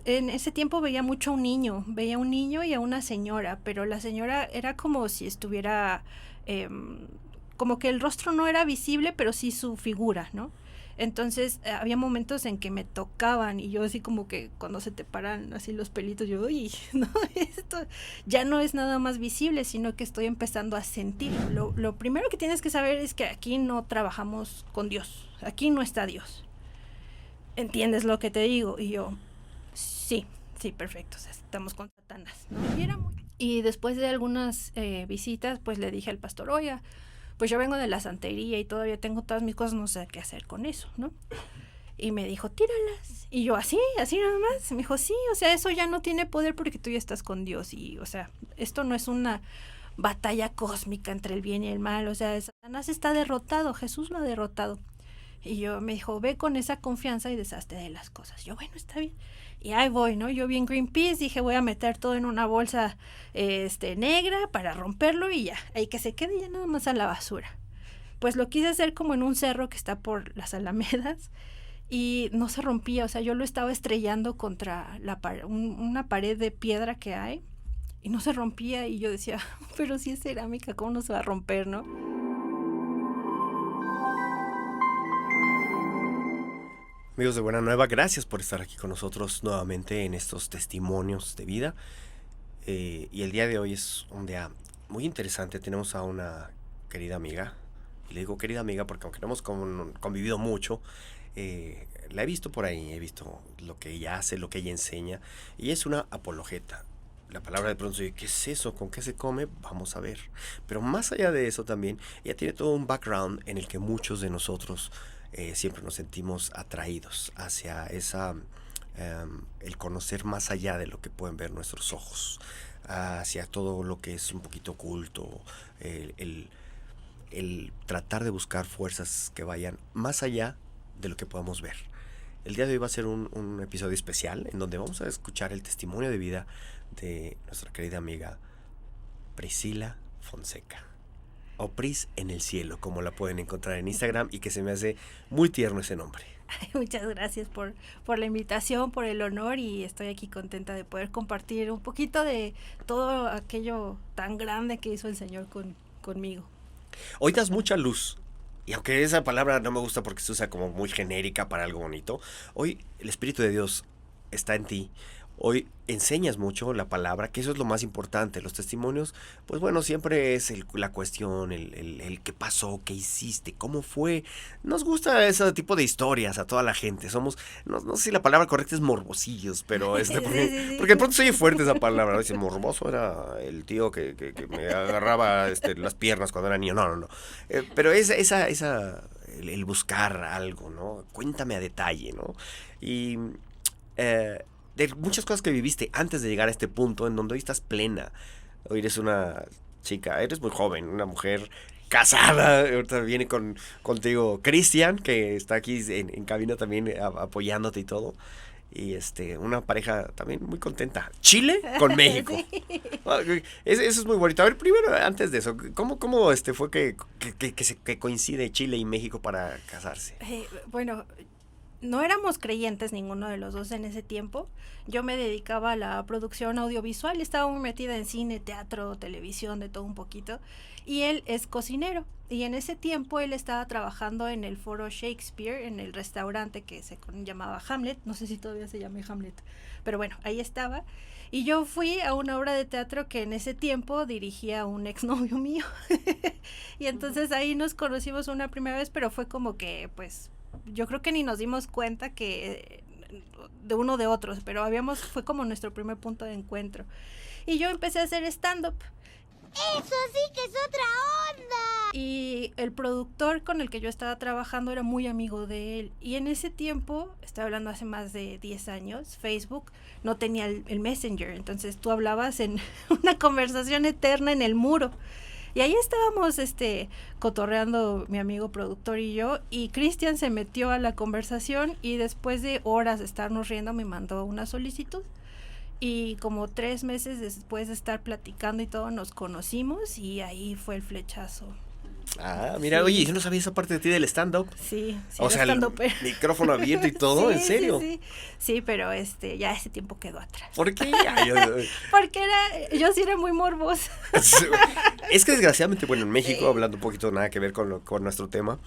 En ese tiempo veía mucho a un niño, veía a un niño y a una señora, pero la señora era como si estuviera, como que el rostro no era visible, pero sí su figura, ¿no? Entonces había momentos en que me tocaban y yo así como que cuando se te paran así los pelitos, yo, uy, no, esto ya no es nada más visible, sino que estoy empezando a sentir. Lo primero que tienes que saber es que aquí no trabajamos con Dios, aquí no está Dios. ¿Entiendes lo que te digo? Y yo, sí, sí, perfecto, o sea, estamos con Satanás, ¿no? Y después de algunas visitas, pues le dije al pastor, oye, pues yo vengo de la santería y todavía tengo todas mis cosas, no sé qué hacer con eso, ¿no? Y me dijo, tíralas. Y yo, así, así nada más. Me dijo, sí, o sea, eso ya no tiene poder porque tú ya estás con Dios. Y, o sea, esto no es una batalla cósmica entre el bien y el mal. O sea, Satanás está derrotado, Jesús lo ha derrotado. Y yo me dijo, ve con esa confianza y deshazte de las cosas. Yo, bueno, está bien. Y ahí voy, ¿no? Yo vi en Greenpeace, dije, voy a meter todo en una bolsa negra para romperlo y ya. Ahí que se quede ya nada más a la basura. Pues lo quise hacer como en un cerro que está por las Alamedas y no se rompía, o sea, yo lo estaba estrellando contra una pared de piedra que hay y no se rompía y yo decía, pero si es cerámica, ¿cómo no se va a romper, no? Amigos de Buena Nueva, gracias por estar aquí con nosotros nuevamente en estos testimonios de vida. Y el día de hoy es un día muy interesante. Tenemos a una querida amiga. Y le digo querida amiga porque aunque no hemos convivido mucho, la he visto por ahí, he visto lo que ella hace, lo que ella enseña. Y es una apologeta. La palabra de pronto, ¿qué es eso? ¿Con qué se come? Vamos a ver. Pero más allá de eso también, ella tiene todo un background en el que muchos de nosotros siempre nos sentimos atraídos hacia el conocer más allá de lo que pueden ver nuestros ojos, hacia todo lo que es un poquito oculto, el, el, el tratar de buscar fuerzas que vayan más allá de lo que podamos ver. El día de hoy va a ser un episodio especial en donde vamos a escuchar el testimonio de vida de nuestra querida amiga Priscila Fonseca. O Pris en el cielo, como la pueden encontrar en Instagram, y que se me hace muy tierno ese nombre. Muchas gracias por la invitación, por el honor y estoy aquí contenta de poder compartir un poquito de todo aquello tan grande que hizo el Señor conmigo. Hoy das mucha luz. Y aunque esa palabra no me gusta porque se usa como muy genérica para algo bonito, hoy el Espíritu de Dios está en ti. Hoy enseñas mucho la palabra, que eso es lo más importante. Los testimonios, pues bueno, siempre es la cuestión, el qué pasó, qué hiciste, cómo fue. Nos gusta ese tipo de historias a toda la gente. Somos, no sé si la palabra correcta es morbosillos, pero Sí, sí, porque de sí. pronto se oye fuerte esa palabra, ¿no? Dice, morboso era el tío que me agarraba las piernas cuando era niño. No. Pero el buscar algo, ¿no? Cuéntame a detalle, ¿no? Y de muchas cosas que viviste antes de llegar a este punto en donde hoy estás plena. Hoy eres una chica, eres muy joven, una mujer casada. Ahorita viene contigo Cristian, que está aquí en cabina también apoyándote y todo. Y una pareja también muy contenta. Chile con México. Sí. Eso es muy bonito. A ver, primero, antes de eso, ¿cómo fue que coincide Chile y México para casarse? Bueno, no éramos creyentes ninguno de los dos en ese tiempo. Yo me dedicaba a la producción audiovisual, estaba muy metida en cine, teatro, televisión, de todo un poquito. Y él es cocinero. Y en ese tiempo él estaba trabajando en el foro Shakespeare, en el restaurante que se llamaba Hamlet. No sé si todavía se llama Hamlet. Pero bueno, ahí estaba. Y yo fui a una obra de teatro que en ese tiempo dirigía un exnovio mío. Y entonces ahí nos conocimos una primera vez, pero fue como que, pues, yo creo que ni nos dimos cuenta que de uno de otros, pero fue como nuestro primer punto de encuentro. Y yo empecé a hacer stand-up. ¡Eso sí que es otra onda! Y el productor con el que yo estaba trabajando era muy amigo de él. Y en ese tiempo, estoy hablando hace más de 10 años, Facebook no tenía el Messenger. Entonces tú hablabas en una conversación eterna en el muro. Y ahí estábamos cotorreando mi amigo productor y yo, y Cristian se metió a la conversación y después de horas de estarnos riendo me mandó una solicitud. Y como 3 meses después de estar platicando y todo, nos conocimos y ahí fue el flechazo. Ah, mira, Sí. oye, yo no sabía esa parte de ti del stand-up. Sí, sí, O era sea, el estandopera. micrófono abierto y todo, ¿en Sí, serio? sí, sí. Sí, pero ya ese tiempo quedó atrás. ¿Por qué? Ay, Porque yo sí era muy morbosa. es que desgraciadamente, bueno, en México, Sí. hablando un poquito nada que ver con nuestro tema,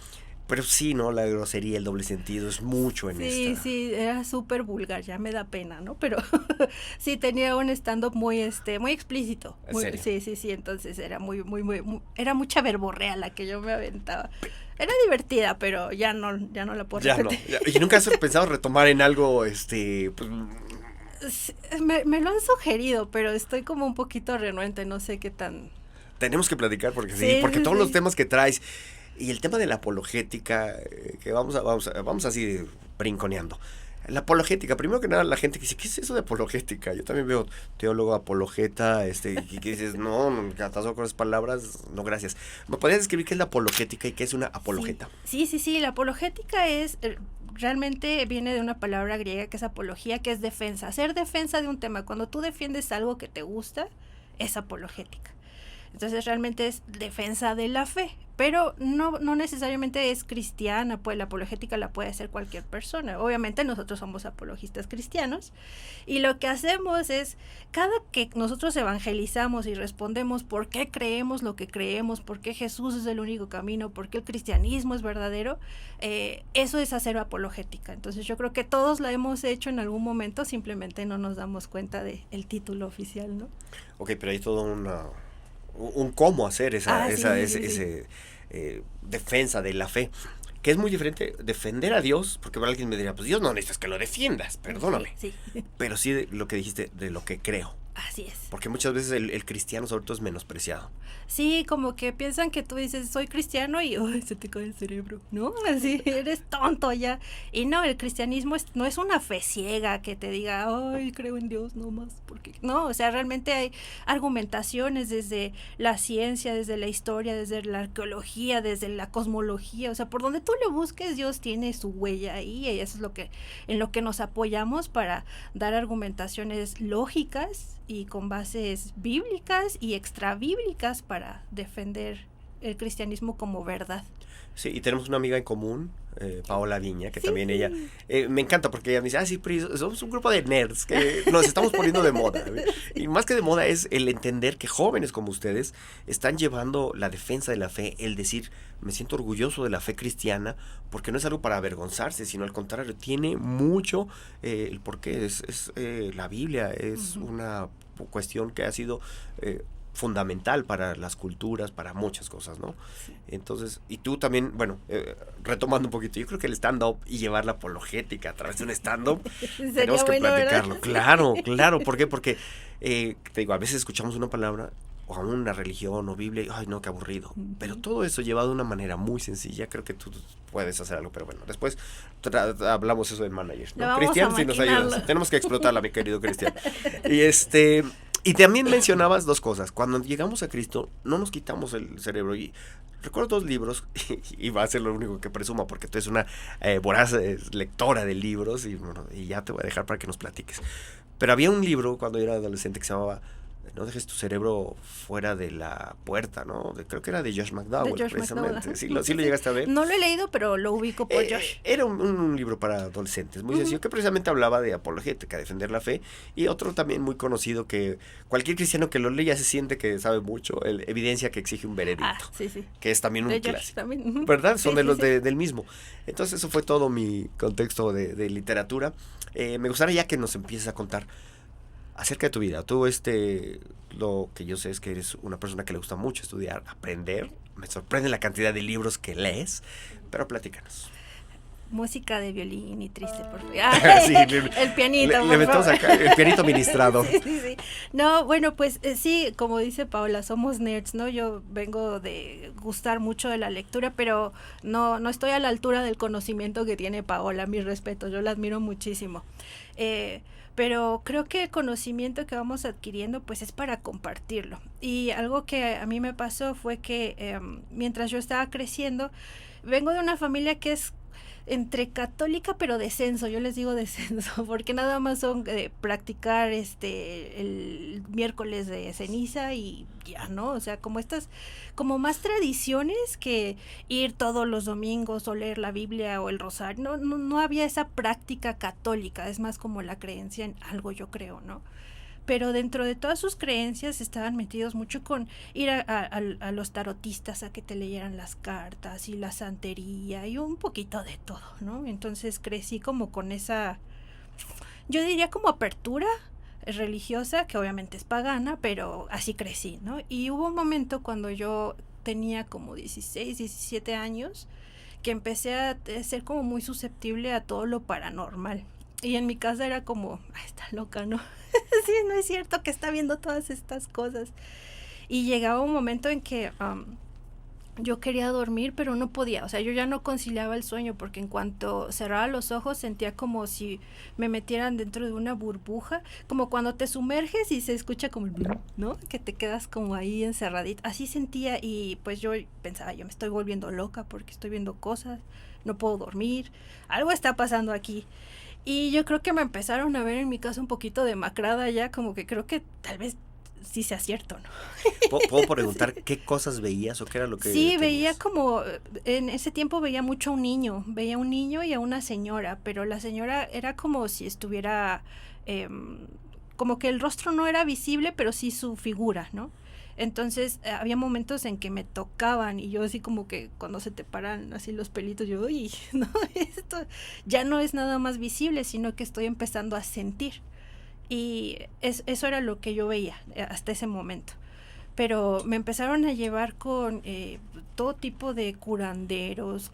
pero sí, ¿no? La grosería, el doble sentido es mucho en Sí, esta. sí, era súper vulgar, ya me da pena, ¿no? Pero sí tenía un stand-up muy explícito. ¿En serio? Sí, sí, sí, entonces era era mucha verborrea la que yo me aventaba. Era divertida, pero ya no la puedo Ya no. repetir. ¿Y nunca has pensado retomar en algo, pues, Sí, me lo han sugerido, pero estoy como un poquito renuente, no sé qué tan... tenemos que platicar porque sí, Sí, porque sí, todos los sí. temas que traes y el tema de la apologética, que vamos así brinconeando. La apologética, primero que nada la gente que dice, ¿qué es eso de apologética? Yo también veo teólogo, apologeta, que dices, no, catazo con las palabras, no gracias. ¿Me podrías describir qué es la apologética y qué es una apologeta? Sí, sí, sí, la apologética realmente viene de una palabra griega que es apología, que es defensa, hacer defensa de un tema. Cuando tú defiendes algo que te gusta, es apologética. Entonces realmente es defensa de la fe, pero no necesariamente es cristiana, pues la apologética la puede hacer cualquier persona. Obviamente nosotros somos apologistas cristianos y lo que hacemos es, cada que nosotros evangelizamos y respondemos por qué creemos lo que creemos, por qué Jesús es el único camino, por qué el cristianismo es verdadero, eso es hacer apologética. Entonces yo creo que todos la hemos hecho en algún momento, simplemente no nos damos cuenta del título oficial, ¿no? Ok, pero hay todo un cómo hacer ese defensa de la fe, que es muy diferente defender a Dios, porque alguien me diría, pues Dios no necesitas que lo defiendas, perdóname, Sí, sí. pero sí de lo que dijiste, de lo que creo, Así es. porque muchas veces el cristiano sobre todo es menospreciado. Sí, como que piensan que tú dices, soy cristiano y ¡ay, se te cae el cerebro! ¿No? Así, eres tonto ya. Y no, el cristianismo no es una fe ciega que te diga, ¡ay, creo en Dios nomás! Porque no, o sea, realmente hay argumentaciones desde la ciencia, desde la historia, desde la arqueología, desde la cosmología. O sea, por donde tú le busques, Dios tiene su huella ahí y eso es en lo que nos apoyamos para dar argumentaciones lógicas y con bases bíblicas y extrabíblicas para defender el cristianismo como verdad. Sí, y tenemos una amiga en común, Paola Viña, que Sí. también ella, me encanta porque ella me dice, sí, Pri, somos un grupo de nerds que nos estamos poniendo de moda. Y más que de moda es el entender que jóvenes como ustedes están llevando la defensa de la fe, el decir, me siento orgulloso de la fe cristiana, porque no es algo para avergonzarse, sino al contrario, tiene mucho el porqué, es la Biblia, es una cuestión que ha sido fundamental para las culturas, para muchas cosas, ¿no? Sí. Entonces, y tú también, bueno, retomando un poquito, yo creo que el stand-up y llevar la apologética a través de un stand-up, tenemos que bueno, platicarlo. ¿verdad? Claro, claro, ¿por qué? Porque, te digo, a veces escuchamos una palabra o a una religión o Biblia, y, ay, no, qué aburrido. Pero todo eso llevado de una manera muy sencilla, creo que tú puedes hacer algo, pero bueno, después hablamos eso de managers, ¿no? Cristian, si nos ayudas. Tenemos que explotarla, mi querido Cristian. Y también mencionabas dos cosas. Cuando llegamos a Cristo, no nos quitamos el cerebro. Y recuerdo dos libros, y va a ser lo único que presuma, porque tú eres una voraz lectora de libros, y ya te voy a dejar para que nos platiques. Pero había un libro cuando yo era adolescente que se llamaba No dejes tu cerebro fuera de la puerta, ¿no? Creo que era de Josh McDowell, precisamente. ¿Sí lo llegaste a ver? No lo he leído, pero lo ubico por Josh. Era un libro para adolescentes, muy sencillo, que precisamente hablaba de apologética, defender la fe, y otro también muy conocido que cualquier cristiano que lo lee ya se siente que sabe mucho, evidencia que exige un veredicto, Sí, sí. que es también un De Josh clásico, también. ¿verdad? Son Sí, de sí, los sí. del mismo. Entonces eso fue todo mi contexto de literatura. Me gustaría ya que nos empieces a contar acerca de tu vida. Tú, lo que yo sé es que eres una persona que le gusta mucho estudiar, aprender. Me sorprende la cantidad de libros que lees, pero platícanos. Música de violín y triste, por favor. Sí, el pianito, le metemos favor. acá el pianito ministrado. Sí, sí, sí. No, bueno, pues sí, como dice Paola, somos nerds, ¿no? Yo vengo de gustar mucho de la lectura, pero no estoy a la altura del conocimiento que tiene Paola, mi respeto, yo la admiro muchísimo. Pero creo que el conocimiento que vamos adquiriendo pues es para compartirlo. Y algo que a mí me pasó fue que mientras yo estaba creciendo, vengo de una familia que es entre católica pero descenso, yo les digo descenso, porque nada más son practicar el miércoles de ceniza y ya, ¿no? O sea, como estas, como más tradiciones que ir todos los domingos o leer la Biblia o el rosario, no había esa práctica católica, es más como la creencia en algo, yo creo, ¿no? Pero dentro de todas sus creencias estaban metidos mucho con ir a los tarotistas a que te leyeran las cartas y la santería y un poquito de todo, ¿no? Entonces crecí como con esa, yo diría como apertura religiosa, que obviamente es pagana, pero así crecí, ¿no? Y hubo un momento cuando yo tenía como 16, 17 años, que empecé a ser como muy susceptible a todo lo paranormal. Y en mi casa era como, ay, está loca, ¿no? Sí, no es cierto que está viendo todas estas cosas. Y llegaba un momento en que yo quería dormir, pero no podía. O sea, yo ya no conciliaba el sueño porque en cuanto cerraba los ojos sentía como si me metieran dentro de una burbuja, como cuando te sumerges y se escucha como el blum, ¿no? Que te quedas como ahí encerradita. Así sentía y pues yo pensaba, yo me estoy volviendo loca porque estoy viendo cosas, no puedo dormir, algo está pasando aquí. Y yo creo que me empezaron a ver en mi casa un poquito demacrada ya, como que creo que tal vez sí sea cierto, ¿no? ¿Puedo preguntar qué cosas veías o qué era lo que Sí, tenías? veía como, en ese tiempo veía mucho a un niño, veía a un niño y a una señora, pero la señora era como si estuviera, como que el rostro no era visible, pero sí su figura, ¿no? Entonces había momentos en que me tocaban y yo así como que cuando se te paran así los pelitos, yo, uy, no, esto ya no es nada más visible, sino que estoy empezando a sentir. Y eso era lo que yo veía hasta ese momento. Pero me empezaron a llevar con todo tipo de curanderos,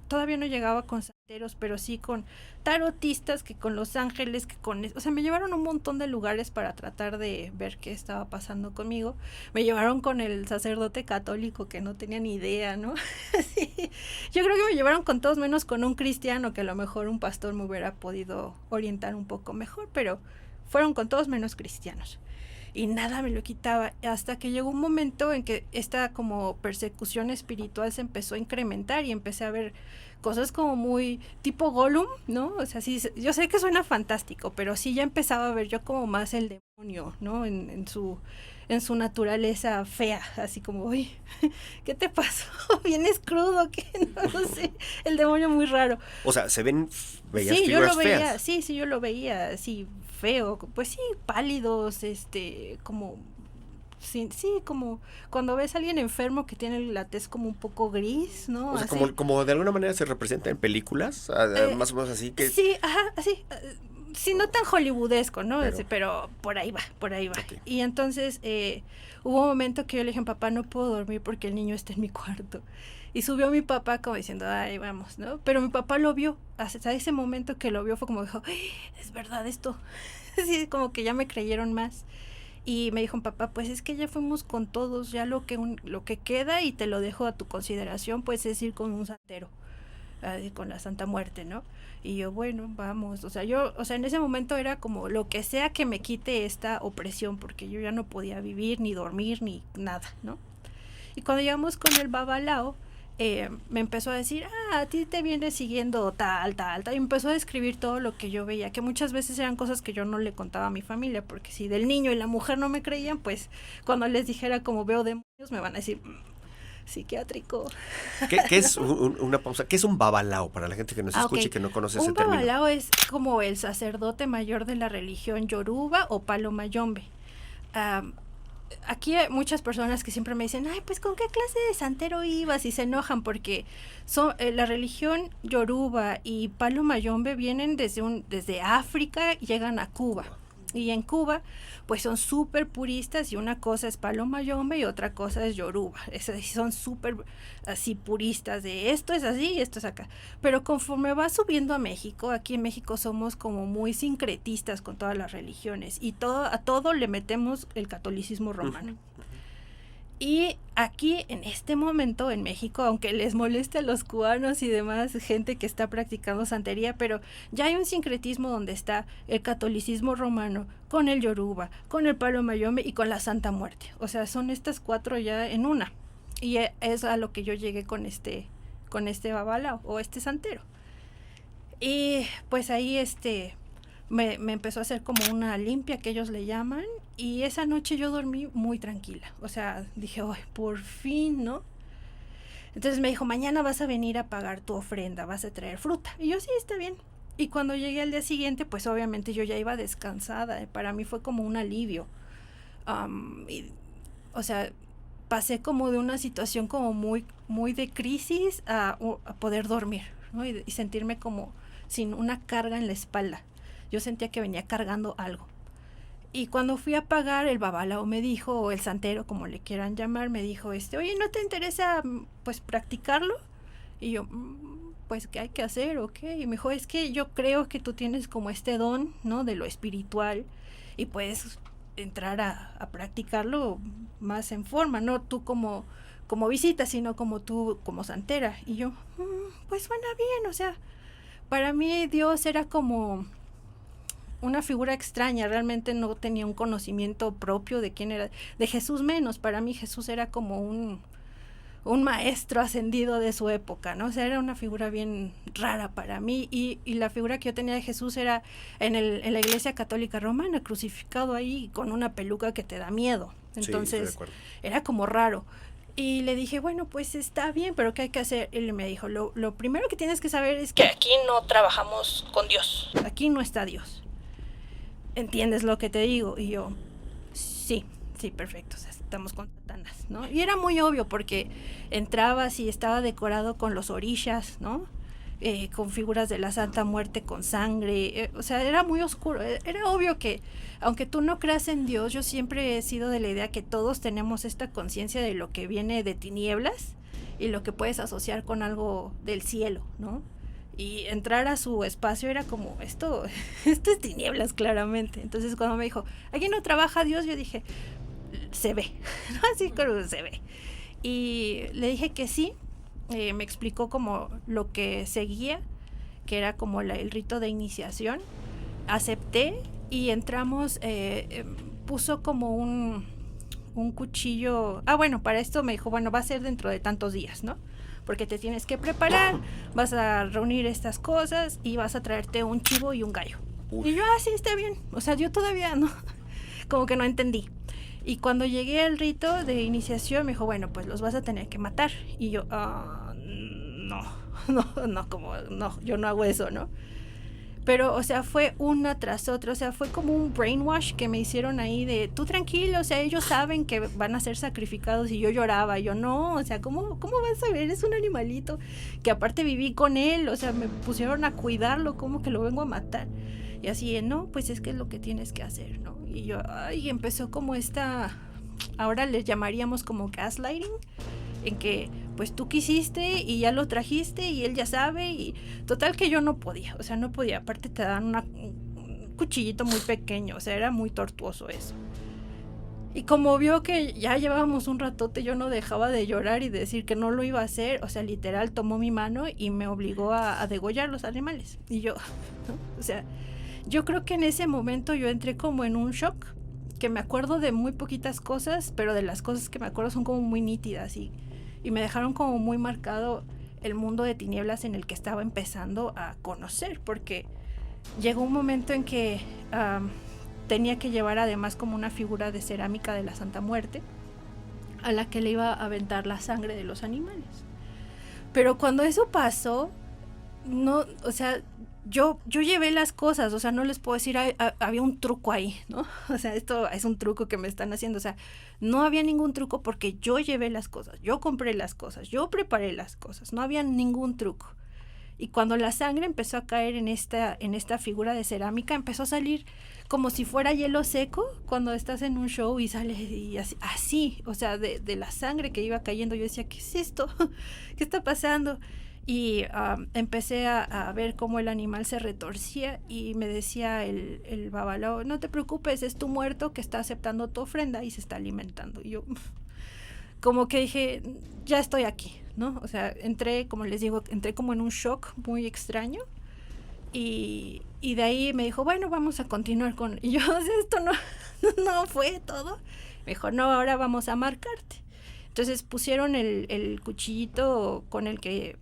todavía no llegaba con santeros, pero sí con tarotistas, que con los ángeles, o sea, me llevaron a un montón de lugares para tratar de ver qué estaba pasando conmigo. Me llevaron con el sacerdote católico que no tenía ni idea, ¿no? Sí. Yo creo que me llevaron con todos menos con un cristiano, que a lo mejor un pastor me hubiera podido orientar un poco mejor, pero fueron con todos menos cristianos. Y nada me lo quitaba, hasta que llegó un momento en que esta como persecución espiritual se empezó a incrementar y empecé a ver cosas como muy tipo Gollum, ¿no? O sea, sí, yo sé que suena fantástico, pero sí ya empezaba a ver yo como más el demonio, ¿no? En su naturaleza fea, así como, uy, ¿qué te pasó? ¿Vienes crudo? ¿Qué? No lo sé, el demonio muy raro. O sea, veías Sí, yo figuras lo veía, feas. sí, yo lo veía así feo, pues sí, pálidos, como, sí, como cuando ves a alguien enfermo que tiene la tez como un poco gris, ¿no? O sea, Así. como de alguna manera se representa en películas, más o menos así que... Sí, ajá, así, sí, no tan hollywoodesco, ¿no? Pero- Pero por ahí va. Ok. Y entonces hubo un momento que yo le dije, papá, no puedo dormir porque el niño está en mi cuarto. Y subió mi papá como diciendo, ay, vamos, ¿no? Pero mi papá lo vio, hasta ese momento que lo vio fue como dijo, "Ay, es verdad esto". Sí, como que ya me creyeron más. Y me dijo, papá, pues es que ya fuimos con todos, ya lo que queda y te lo dejo a tu consideración, pues es ir con un santero, con la Santa Muerte, ¿no? Y yo, bueno, vamos, o sea, en ese momento era como lo que sea que me quite esta opresión, porque yo ya no podía vivir, ni dormir, ni nada, ¿no? Y cuando llegamos con el babalao, me empezó a decir, a ti te viene siguiendo tal, y empezó a describir todo lo que yo veía, que muchas veces eran cosas que yo no le contaba a mi familia, porque si del niño y la mujer no me creían, pues cuando les dijera como veo demonios, me van a decir, psiquiátrico. ¿Qué es una pausa? ¿Qué es un babalao para la gente que nos escucha Ok. y que no conoce ese Un término? babalao es como el sacerdote mayor de la religión yoruba o palo mayombe. Aquí hay muchas personas que siempre me dicen, ay, pues ¿con qué clase de santero ibas? Y se enojan porque la religión yoruba y palo mayombe vienen desde África y llegan a Cuba. Y en Cuba, pues son súper puristas y una cosa es palo mayombe y otra cosa es yoruba. Son súper así puristas de esto es así y esto es acá. Pero conforme va subiendo a México, aquí en México somos como muy sincretistas con todas las religiones y a todo le metemos el catolicismo romano. Y aquí, en este momento, en México, aunque les moleste a los cubanos y demás, gente que está practicando santería, pero ya hay un sincretismo donde está el catolicismo romano con el yoruba, con el palo mayombe y con la Santa Muerte. O sea, son estas cuatro ya en una. Y es a lo que yo llegué con este babalao o este santero. Y pues ahí me empezó a hacer como una limpia que ellos le llaman, y esa noche yo dormí muy tranquila. O sea, dije, ay, por fin, ¿no? Entonces me dijo, mañana vas a venir a pagar tu ofrenda, vas a traer fruta. Y yo, sí, está bien. Y cuando llegué al día siguiente, pues obviamente yo ya iba descansada. Para mí fue como un alivio. O sea, pasé como de una situación como muy, muy de crisis a poder dormir, ¿no? Y sentirme como sin una carga en la espalda. Yo sentía que venía cargando algo. Y cuando fui a pagar, el babalao me dijo, o el santero, como le quieran llamar, me dijo, oye, ¿no te interesa, pues, practicarlo? Y yo, pues, ¿qué hay que hacer? ¿Ok? Y me dijo, es que yo creo que tú tienes como este don, ¿no? De lo espiritual, y puedes entrar a practicarlo más en forma, no tú como visita, sino como tú como santera. Y yo, pues suena bien. O sea, para mí Dios era como una figura extraña. Realmente no tenía un conocimiento propio de quién era, de Jesús menos. Para mí Jesús era como un maestro ascendido de su época, ¿no? O sea, era una figura bien rara para mí, y la figura que yo tenía de Jesús era en la Iglesia Católica Romana, crucificado ahí con una peluca que te da miedo. Entonces, sí, era como raro. Y le dije, bueno, pues está bien, pero ¿qué hay que hacer? Él me dijo, lo primero que tienes que saber es que aquí no trabajamos con Dios, aquí no está Dios. ¿Entiendes lo que te digo? Y yo, sí, perfecto, o sea, estamos con Satanás, ¿no? Y era muy obvio porque entrabas y estaba decorado con los orishas, ¿no? Con figuras de la Santa Muerte con sangre, o sea, era muy oscuro. Era obvio que, aunque tú no creas en Dios, yo siempre he sido de la idea que todos tenemos esta conciencia de lo que viene de tinieblas y lo que puedes asociar con algo del cielo, ¿no? Y entrar a su espacio era como, esto es tinieblas, claramente. Entonces cuando me dijo, aquí no trabaja Dios, yo dije, se ve, ¿no? Así como se ve. Y le dije que sí. Me explicó como lo que seguía, que era como el rito de iniciación. Acepté y entramos. Puso como un cuchillo. Bueno, para esto me dijo, bueno, va a ser dentro de tantos días, ¿no? Porque te tienes que preparar, vas a reunir estas cosas y vas a traerte un chivo y un gallo. Uf. Y yo, sí, está bien. O sea, yo todavía no, como que no entendí. Y cuando llegué al rito de iniciación me dijo, bueno, pues los vas a tener que matar. Y yo, no, yo no hago eso, ¿no? Pero, o sea, fue una tras otra. O sea, fue como un brainwash que me hicieron ahí de, tú tranquilo, o sea, ellos saben que van a ser sacrificados. Y yo lloraba, yo no, o sea, ¿cómo vas a ver? Es un animalito que aparte viví con él, o sea, me pusieron a cuidarlo, ¿cómo que lo vengo a matar? Y así, no, pues es que es lo que tienes que hacer, ¿no? Y yo, empezó como ahora le llamaríamos como gaslighting, en que pues tú quisiste y ya lo trajiste y él ya sabe, y total que yo no podía, o sea, no podía. Aparte te dan un cuchillito muy pequeño, o sea, era muy tortuoso eso. Y como vio que ya llevábamos un ratote, yo no dejaba de llorar y de decir que no lo iba a hacer. O sea, literal tomó mi mano y me obligó a degollar los animales. Y yo, ¿no? O sea, yo creo que en ese momento yo entré como en un shock, que me acuerdo de muy poquitas cosas, pero de las cosas que me acuerdo son como muy nítidas, y me dejaron como muy marcado el mundo de tinieblas en el que estaba empezando a conocer, porque llegó un momento en que tenía que llevar además como una figura de cerámica de la Santa Muerte, a la que le iba a aventar la sangre de los animales. Pero cuando eso pasó, no, o sea, yo llevé las cosas, o sea, no les puedo decir, había un truco ahí, ¿no? O sea, esto es un truco que me están haciendo, o sea, no había ningún truco porque yo llevé las cosas, yo compré las cosas, yo preparé las cosas, no había ningún truco. Y cuando la sangre empezó a caer en esta figura de cerámica, empezó a salir como si fuera hielo seco cuando estás en un show y sale y así, o sea, de la sangre que iba cayendo. Yo decía, ¿qué es esto? ¿Qué está pasando? Y empecé a ver cómo el animal se retorcía, y me decía el babalao, no te preocupes, es tu muerto que está aceptando tu ofrenda y se está alimentando. Y yo como que dije, ya estoy aquí, ¿no? O sea, entré como en un shock muy extraño, y de ahí me dijo, bueno, vamos a continuar con... Y yo, esto no fue todo. Me dijo, no, ahora vamos a marcarte. Entonces pusieron el cuchillito con el que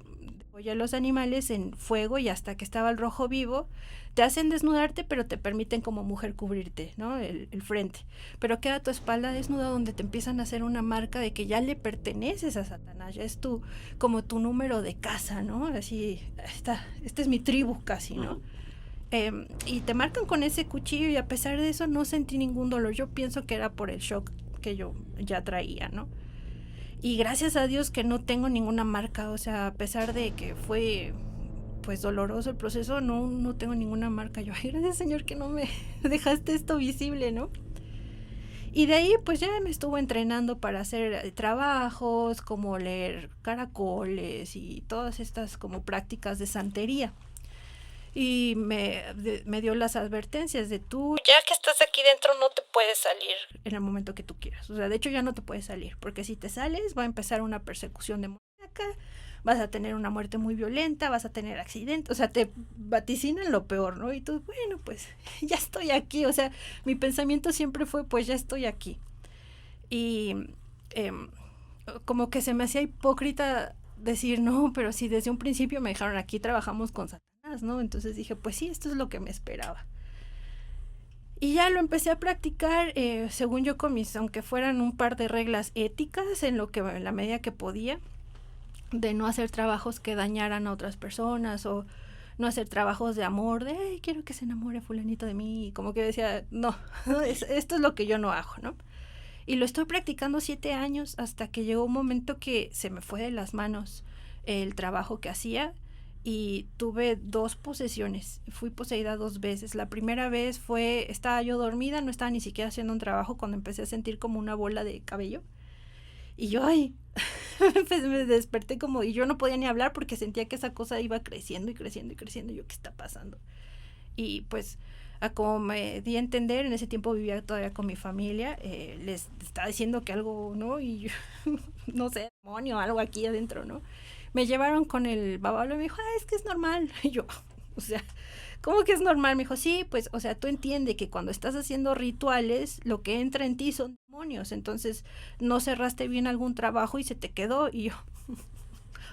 Ya los animales en fuego y hasta que estaba el rojo vivo, te hacen desnudarte, pero te permiten como mujer cubrirte, ¿no? El frente. Pero queda tu espalda desnuda donde te empiezan a hacer una marca de que ya le perteneces a Satanás, ya es como tu número de casa, ¿no? Así, esta es mi tribu casi, ¿no? Y te marcan con ese cuchillo y a pesar de eso no sentí ningún dolor. Yo pienso que era por el shock que yo ya traía, ¿no? Y gracias a Dios que no tengo ninguna marca, o sea, a pesar de que fue pues doloroso el proceso, no tengo ninguna marca. Yo, ay, gracias Señor que no me dejaste esto visible, ¿no? Y de ahí pues ya me estuvo entrenando para hacer trabajos, como leer caracoles y todas estas como prácticas de santería. Y me dio las advertencias de tú, ya que estás aquí dentro no te puedes salir en el momento que tú quieras. O sea, de hecho ya no te puedes salir, porque si te sales va a empezar una persecución demoníaca, vas a tener una muerte muy violenta, vas a tener accidentes, o sea, te vaticinan lo peor, ¿no? Y tú, bueno, pues ya estoy aquí, o sea, mi pensamiento siempre fue, pues ya estoy aquí. Y como que se me hacía hipócrita decir, no, pero si desde un principio me dejaron aquí, trabajamos con Satanás, ¿no? Entonces dije, pues sí, esto es lo que me esperaba. Y ya lo empecé a practicar, según yo, aunque fueran un par de reglas éticas, en la medida que podía, de no hacer trabajos que dañaran a otras personas, o no hacer trabajos de amor, de, ay, quiero que se enamore fulanito de mí, y como que decía, no, esto es lo que yo no hago, ¿no? Y lo estoy practicando 7 años hasta que llegó un momento que se me fue de las manos el trabajo que hacía y tuve 2 posesiones. Fui poseída 2 veces. La primera vez estaba yo dormida, no estaba ni siquiera haciendo un trabajo cuando empecé a sentir como una bola de cabello. Y yo, ay, me desperté como, y yo no podía ni hablar porque sentía que esa cosa iba creciendo y creciendo y creciendo. Y yo, ¿qué está pasando? Y pues, como me di a entender, en ese tiempo vivía todavía con mi familia, les estaba diciendo que algo, ¿no? Y yo, no sé, demonio, algo aquí adentro, ¿no? Me llevaron con el babalo y me dijo, es que es normal. Y yo, o sea, ¿cómo que es normal? Me dijo, sí, pues, o sea, tú entiendes que cuando estás haciendo rituales, lo que entra en ti son demonios, entonces no cerraste bien algún trabajo y se te quedó. Y yo,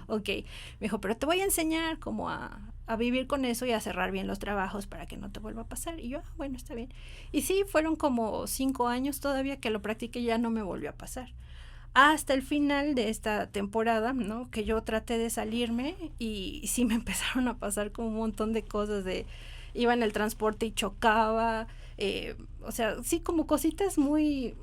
ok, me dijo, pero te voy a enseñar cómo a vivir con eso y a cerrar bien los trabajos para que no te vuelva a pasar. Y yo, bueno, está bien. Y sí, fueron como 5 años todavía que lo practiqué y ya no me volvió a pasar. Hasta el final de esta temporada, ¿no? Que yo traté de salirme y sí me empezaron a pasar como un montón de cosas iba en el transporte y chocaba, o sea, sí, como cositas muy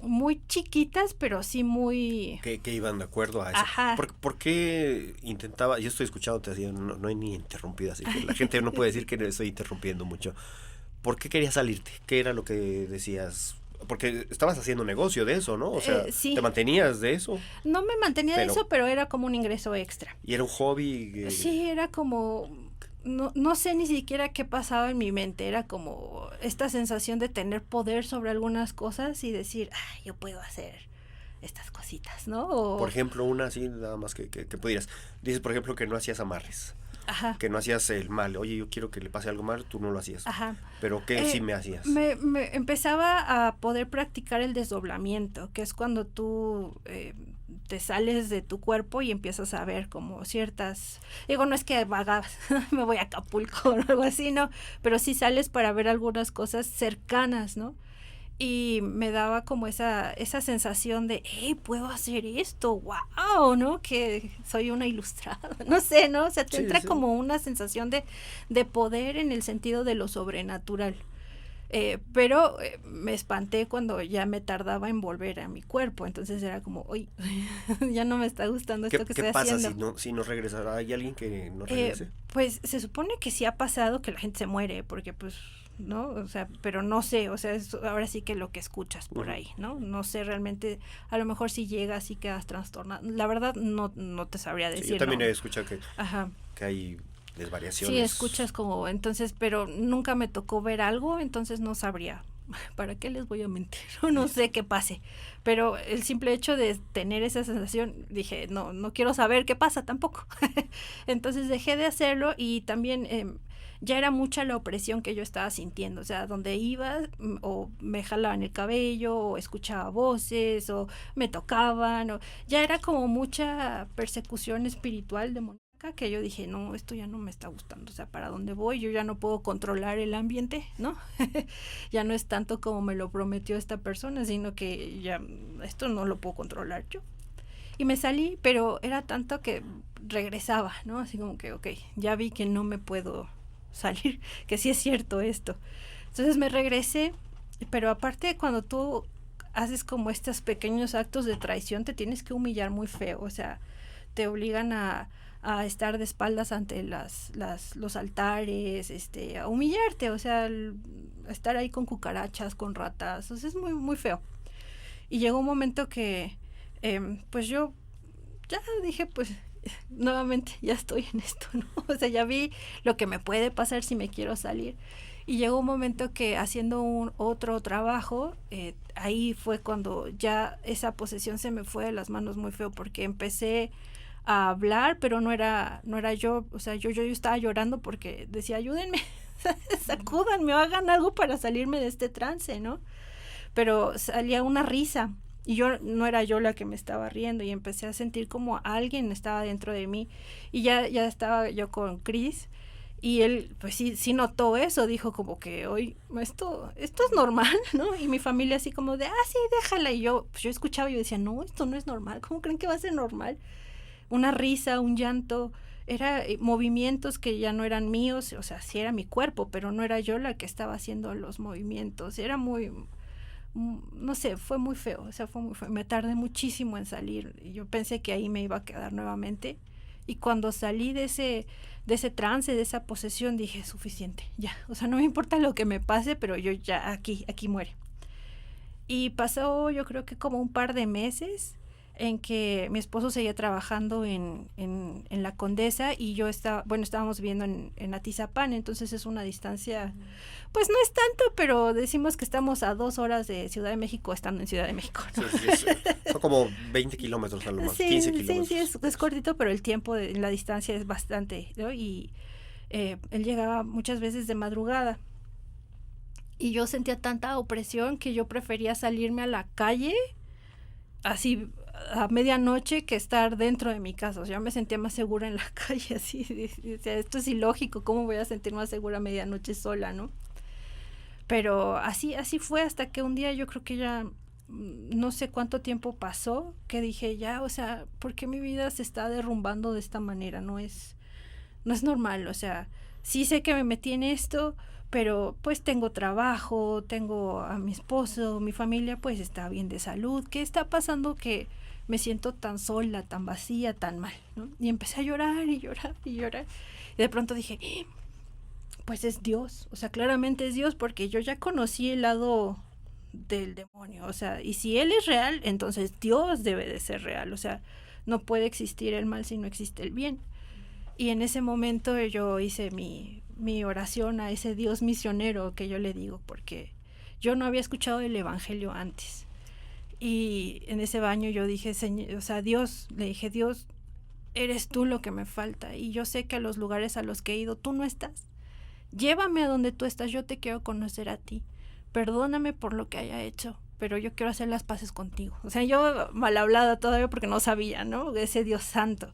muy chiquitas, pero sí muy... Que iban de acuerdo a eso. Ajá. ¿Por qué intentaba? Yo estoy escuchándote así, no hay ni interrumpido, así que la gente no puede decir que estoy interrumpiendo mucho. ¿Por qué querías salirte? ¿Qué era lo que decías? Porque estabas haciendo negocio de eso, ¿no? O sea, sí. ¿te mantenías de eso? No me mantenía de eso, pero era como un ingreso extra. ¿Y era un hobby? Sí, era como... No sé ni siquiera qué pasaba en mi mente, era como esta sensación de tener poder sobre algunas cosas y decir, ay, yo puedo hacer estas cositas, ¿no? Por ejemplo, una así, nada más que pudieras. Dices, por ejemplo, que no hacías amarres. Ajá. Que no hacías el mal. Oye, yo quiero que le pase algo mal, tú no lo hacías. Ajá. Pero ¿qué sí me hacías? Me empezaba a poder practicar el desdoblamiento, que es cuando tú te sales de tu cuerpo y empiezas a ver como ciertas... Digo, no es que vagabas, me voy a Acapulco o algo así, ¿no? Pero sí sales para ver algunas cosas cercanas, ¿no? Y me daba como esa sensación de, puedo hacer esto, wow, ¿no? Que soy una ilustrada, no sé, ¿no? O sea, te entra como una sensación de poder en el sentido de lo sobrenatural. Pero me espanté cuando ya me tardaba en volver a mi cuerpo, entonces era como, uy, ya no me está gustando esto que estoy haciendo. ¿Qué pasa si no regresará? ¿Hay alguien que no regrese? Pues se supone que sí ha pasado que la gente se muere, porque pues, ¿no? O sea, pero no sé, o sea, es ahora sí que lo que escuchas por ahí, ¿no? No sé realmente, a lo mejor si llegas y quedas trastornado. La verdad no te sabría decir. Sí, yo también ¿no? he escuchado que hay desvariaciones. Sí, escuchas como, entonces, pero nunca me tocó ver algo, entonces no sabría. ¿Para qué les voy a mentir? No sé qué pase. Pero el simple hecho de tener esa sensación, dije, no quiero saber qué pasa tampoco. Entonces dejé de hacerlo y también ya era mucha la opresión que yo estaba sintiendo. O sea, donde iba o me jalaban el cabello o escuchaba voces o me tocaban. Ya era como mucha persecución espiritual demoníaca acá que yo dije, no, esto ya no me está gustando, o sea, ¿para dónde voy? Yo ya no puedo controlar el ambiente, ¿no? Ya no es tanto como me lo prometió esta persona, sino que ya esto no lo puedo controlar yo. Y me salí, pero era tanto que regresaba, ¿no? Así como que, ok, ya vi que no me puedo salir, que sí es cierto esto. Entonces me regresé, pero aparte cuando tú haces como estos pequeños actos de traición, te tienes que humillar muy feo, o sea, te obligan a estar de espaldas ante los altares, a humillarte, o sea, estar ahí con cucarachas, con ratas, o sea, es muy, muy feo. Y llegó un momento que, pues yo ya dije, pues nuevamente ya estoy en esto, ¿no? O sea, ya vi lo que me puede pasar si me quiero salir. Y llegó un momento que haciendo otro trabajo, ahí fue cuando ya esa posesión se me fue de las manos muy feo, porque empecé a hablar, pero no era yo, o sea, yo estaba llorando porque decía, ayúdenme, sacúdanme o hagan algo para salirme de este trance, ¿no? Pero salía una risa y yo no era yo la que me estaba riendo y empecé a sentir como alguien estaba dentro de mí y ya estaba yo con Chris y él pues sí notó eso, dijo como que hoy esto es normal, ¿no? Y mi familia así como de, sí, déjala, y yo escuchaba y yo decía, no, esto no es normal, ¿cómo creen que va a ser normal? Una risa, un llanto, era movimientos que ya no eran míos, o sea, sí era mi cuerpo, pero no era yo la que estaba haciendo los movimientos, era muy, no sé, fue muy feo, o sea, fue muy feo, me tardé muchísimo en salir, y yo pensé que ahí me iba a quedar nuevamente, y cuando salí de ese trance, de esa posesión, dije, suficiente, ya, o sea, no me importa lo que me pase, pero yo ya, aquí muere. Y pasó, yo creo que como un par de meses, en que mi esposo seguía trabajando en la Condesa y yo estábamos viviendo en Atizapán, entonces es una distancia, pues no es tanto, pero decimos que estamos a 2 horas de Ciudad de México estando en Ciudad de México, ¿no? Sí, son como 20 kilómetros a lo más, sí, 15 kilómetros. Sí, es cortito, pero el tiempo la distancia es bastante, ¿no? Y él llegaba muchas veces de madrugada y yo sentía tanta opresión que yo prefería salirme a la calle así a medianoche que estar dentro de mi casa, o sea, yo me sentía más segura en la calle, así, o sea, esto es ilógico, ¿cómo voy a sentir más segura a medianoche sola, no? Pero así fue hasta que un día yo creo que ya no sé cuánto tiempo pasó, que dije ya, o sea, ¿por qué mi vida se está derrumbando de esta manera? No es normal, o sea, sí sé que me metí en esto, pero pues tengo trabajo, tengo a mi esposo, mi familia pues está bien de salud, ¿qué está pasando que me siento tan sola, tan vacía, tan mal, ¿no? Y empecé a llorar y llorar y llorar, y de pronto dije, pues es Dios, o sea, claramente es Dios, porque yo ya conocí el lado del demonio, o sea, y si Él es real, entonces Dios debe de ser real, o sea, no puede existir el mal si no existe el bien. Y en ese momento yo hice mi oración a ese Dios misionero que yo le digo, porque yo no había escuchado el evangelio antes. Y en ese baño yo dije, Señor, o sea, Dios, le dije, Dios, eres tú lo que me falta. Y yo sé que a los lugares a los que he ido tú no estás. Llévame a donde tú estás, yo te quiero conocer a ti. Perdóname por lo que haya hecho, pero yo quiero hacer las paces contigo. O sea, yo mal hablada todavía porque no sabía, ¿no? Ese Dios santo.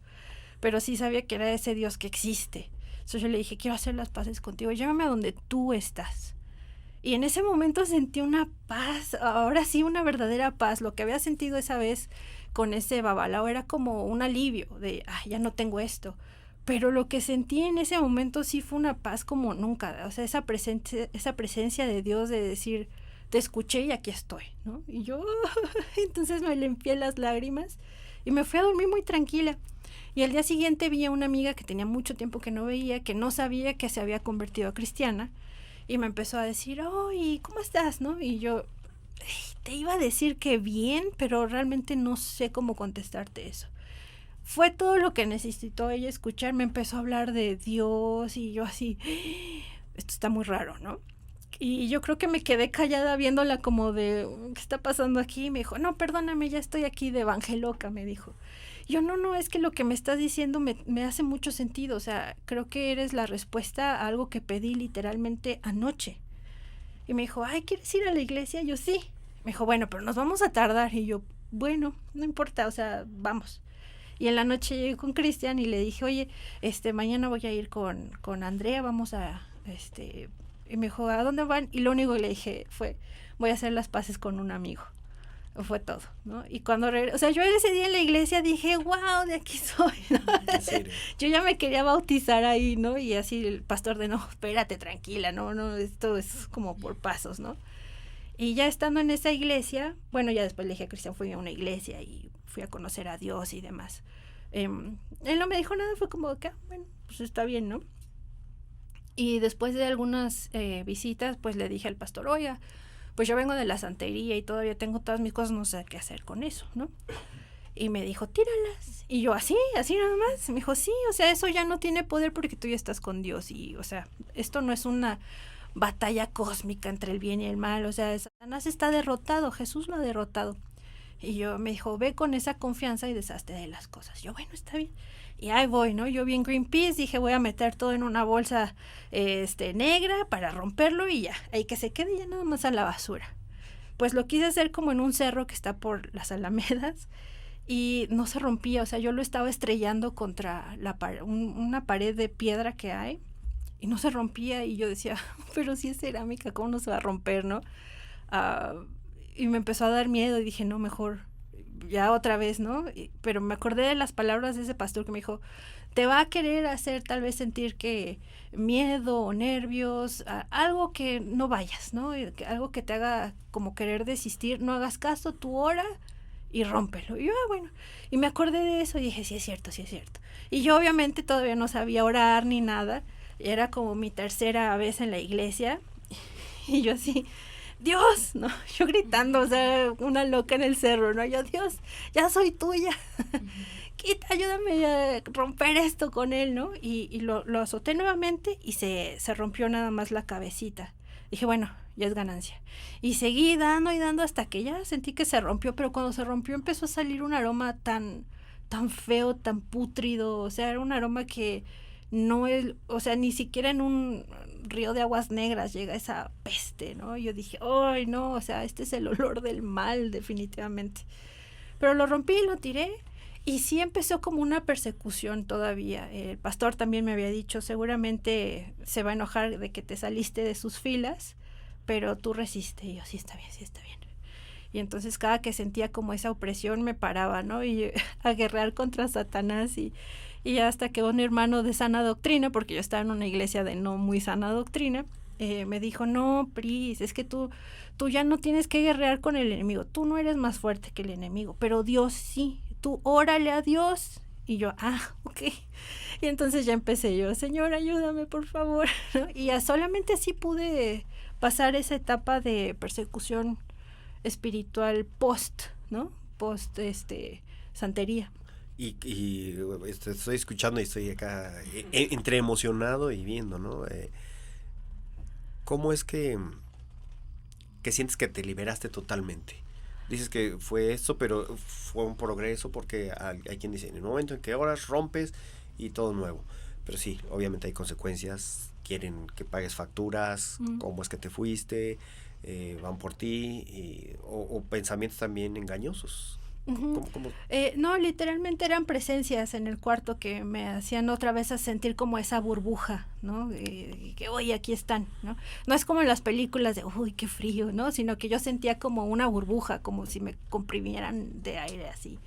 Pero sí sabía que era ese Dios que existe. Entonces yo le dije, quiero hacer las paces contigo, llévame a donde tú estás. Y en ese momento sentí una paz, ahora sí una verdadera paz. Lo que había sentido esa vez con ese babalao era como un alivio de, ya no tengo esto. Pero lo que sentí en ese momento sí fue una paz como nunca. O sea, esa presencia de Dios de decir, te escuché y aquí estoy, ¿no? Y yo, entonces me limpié las lágrimas y me fui a dormir muy tranquila. Y al día siguiente vi a una amiga que tenía mucho tiempo que no veía, que no sabía que se había convertido a cristiana, y me empezó a decir, ¿y cómo estás, no? Y yo, te iba a decir que bien, pero realmente no sé cómo contestarte eso. Fue todo lo que necesitó ella escuchar, me empezó a hablar de Dios, y yo así, esto está muy raro, ¿no? Y yo creo que me quedé callada viéndola como de, ¿qué está pasando aquí? Y me dijo, no, perdóname, ya estoy aquí de evangeloca, me dijo. Yo, no, es que lo que me estás diciendo me hace mucho sentido, o sea, creo que eres la respuesta a algo que pedí literalmente anoche. Y me dijo, ¿quieres ir a la iglesia? Yo, sí. Me dijo, bueno, pero nos vamos a tardar. Y yo, bueno, no importa, o sea, vamos. Y en la noche llegué con Cristian y le dije, oye, mañana voy a ir con Andrea, vamos a, y me dijo, ¿a dónde van? Y lo único que le dije fue, voy a hacer las paces con un amigo. Fue todo, ¿no? Y cuando o sea, yo ese día en la iglesia dije, wow, de aquí soy, ¿no? ¿En serio? Yo ya me quería bautizar ahí, ¿no? Y así el pastor de, no, espérate, tranquila, no, esto es como por pasos, ¿no? Y ya estando en esa iglesia, bueno, ya después le dije a Cristian, fui a una iglesia y fui a conocer a Dios y demás. Él no me dijo nada, fue como que, bueno, pues está bien, ¿no? Y después de algunas visitas, pues le dije al pastor, oye, pues yo vengo de la santería y todavía tengo todas mis cosas, no sé qué hacer con eso, ¿no? Y me dijo, tíralas. Y yo, así nada más. Me dijo, sí, o sea, eso ya no tiene poder porque tú ya estás con Dios. Y, o sea, esto no es una batalla cósmica entre el bien y el mal. O sea, Satanás está derrotado, Jesús lo ha derrotado. Y yo me dijo, ve con esa confianza y deshazte de las cosas. Yo, bueno, está bien. Y ahí voy, ¿no? Yo vi en Greenpeace, dije, voy a meter todo en una bolsa negra para romperlo y ya. Ahí que se quede ya nada más a la basura. Pues lo quise hacer como en un cerro que está por las Alamedas y no se rompía. O sea, yo lo estaba estrellando contra una pared de piedra que hay y no se rompía. Y yo decía, pero si es cerámica, ¿cómo no se va a romper, no? Y me empezó a dar miedo y dije, no, mejor ya otra vez, ¿no? Pero me acordé de las palabras de ese pastor que me dijo, te va a querer hacer tal vez sentir que miedo o nervios, algo que no vayas, ¿no? Algo que te haga como querer desistir, no hagas caso, tú ora y rómpelo. Y yo, bueno, y me acordé de eso y dije, sí es cierto. Y yo obviamente todavía no sabía orar ni nada, era como mi tercera vez en la iglesia y yo así, Dios, ¿no? Yo gritando, o sea, una loca en el cerro, ¿no? Yo, Dios, ya soy tuya. Quita, ayúdame a romper esto con él, ¿no? Y lo azoté nuevamente y se rompió nada más la cabecita. Dije, bueno, ya es ganancia. Y seguí dando y dando hasta que ya sentí que se rompió, pero cuando se rompió empezó a salir un aroma tan feo, tan pútrido, o sea, era un aroma que no es, o sea, ni siquiera en un río de aguas negras llega esa peste, ¿no? Yo dije, ¡ay, no! O sea, este es el olor del mal, definitivamente. Pero lo rompí, lo tiré, y sí empezó como una persecución todavía. El pastor también me había dicho, seguramente se va a enojar de que te saliste de sus filas, pero tú resiste. Y yo, sí está bien. Y entonces cada que sentía como esa opresión me paraba, ¿no? Y a guerrear contra Satanás y hasta que un hermano de sana doctrina, porque yo estaba en una iglesia de no muy sana doctrina, me dijo, no, Pris, es que tú ya no tienes que guerrear con el enemigo, tú no eres más fuerte que el enemigo, pero Dios sí, tú órale a Dios. Y yo, ok. Y entonces ya empecé yo, Señor, ayúdame, por favor. Y ya solamente así pude pasar esa etapa de persecución espiritual ¿no? Post santería. Y estoy escuchando y estoy acá entre emocionado y viendo, ¿no? ¿Cómo es que sientes que te liberaste totalmente? Dices que fue esto, pero fue un progreso porque hay quien dice, en el momento en que ahora rompes y todo nuevo. Pero sí, obviamente hay consecuencias, quieren que pagues facturas, cómo es que te fuiste, van por ti, o pensamientos también engañosos. Uh-huh. ¿Cómo? No, literalmente eran presencias en el cuarto que me hacían otra vez a sentir como esa burbuja, ¿no? Que oye, aquí están, ¿no? No es como en las películas de, uy, qué frío, ¿no? Sino que yo sentía como una burbuja, como si me comprimieran de aire así.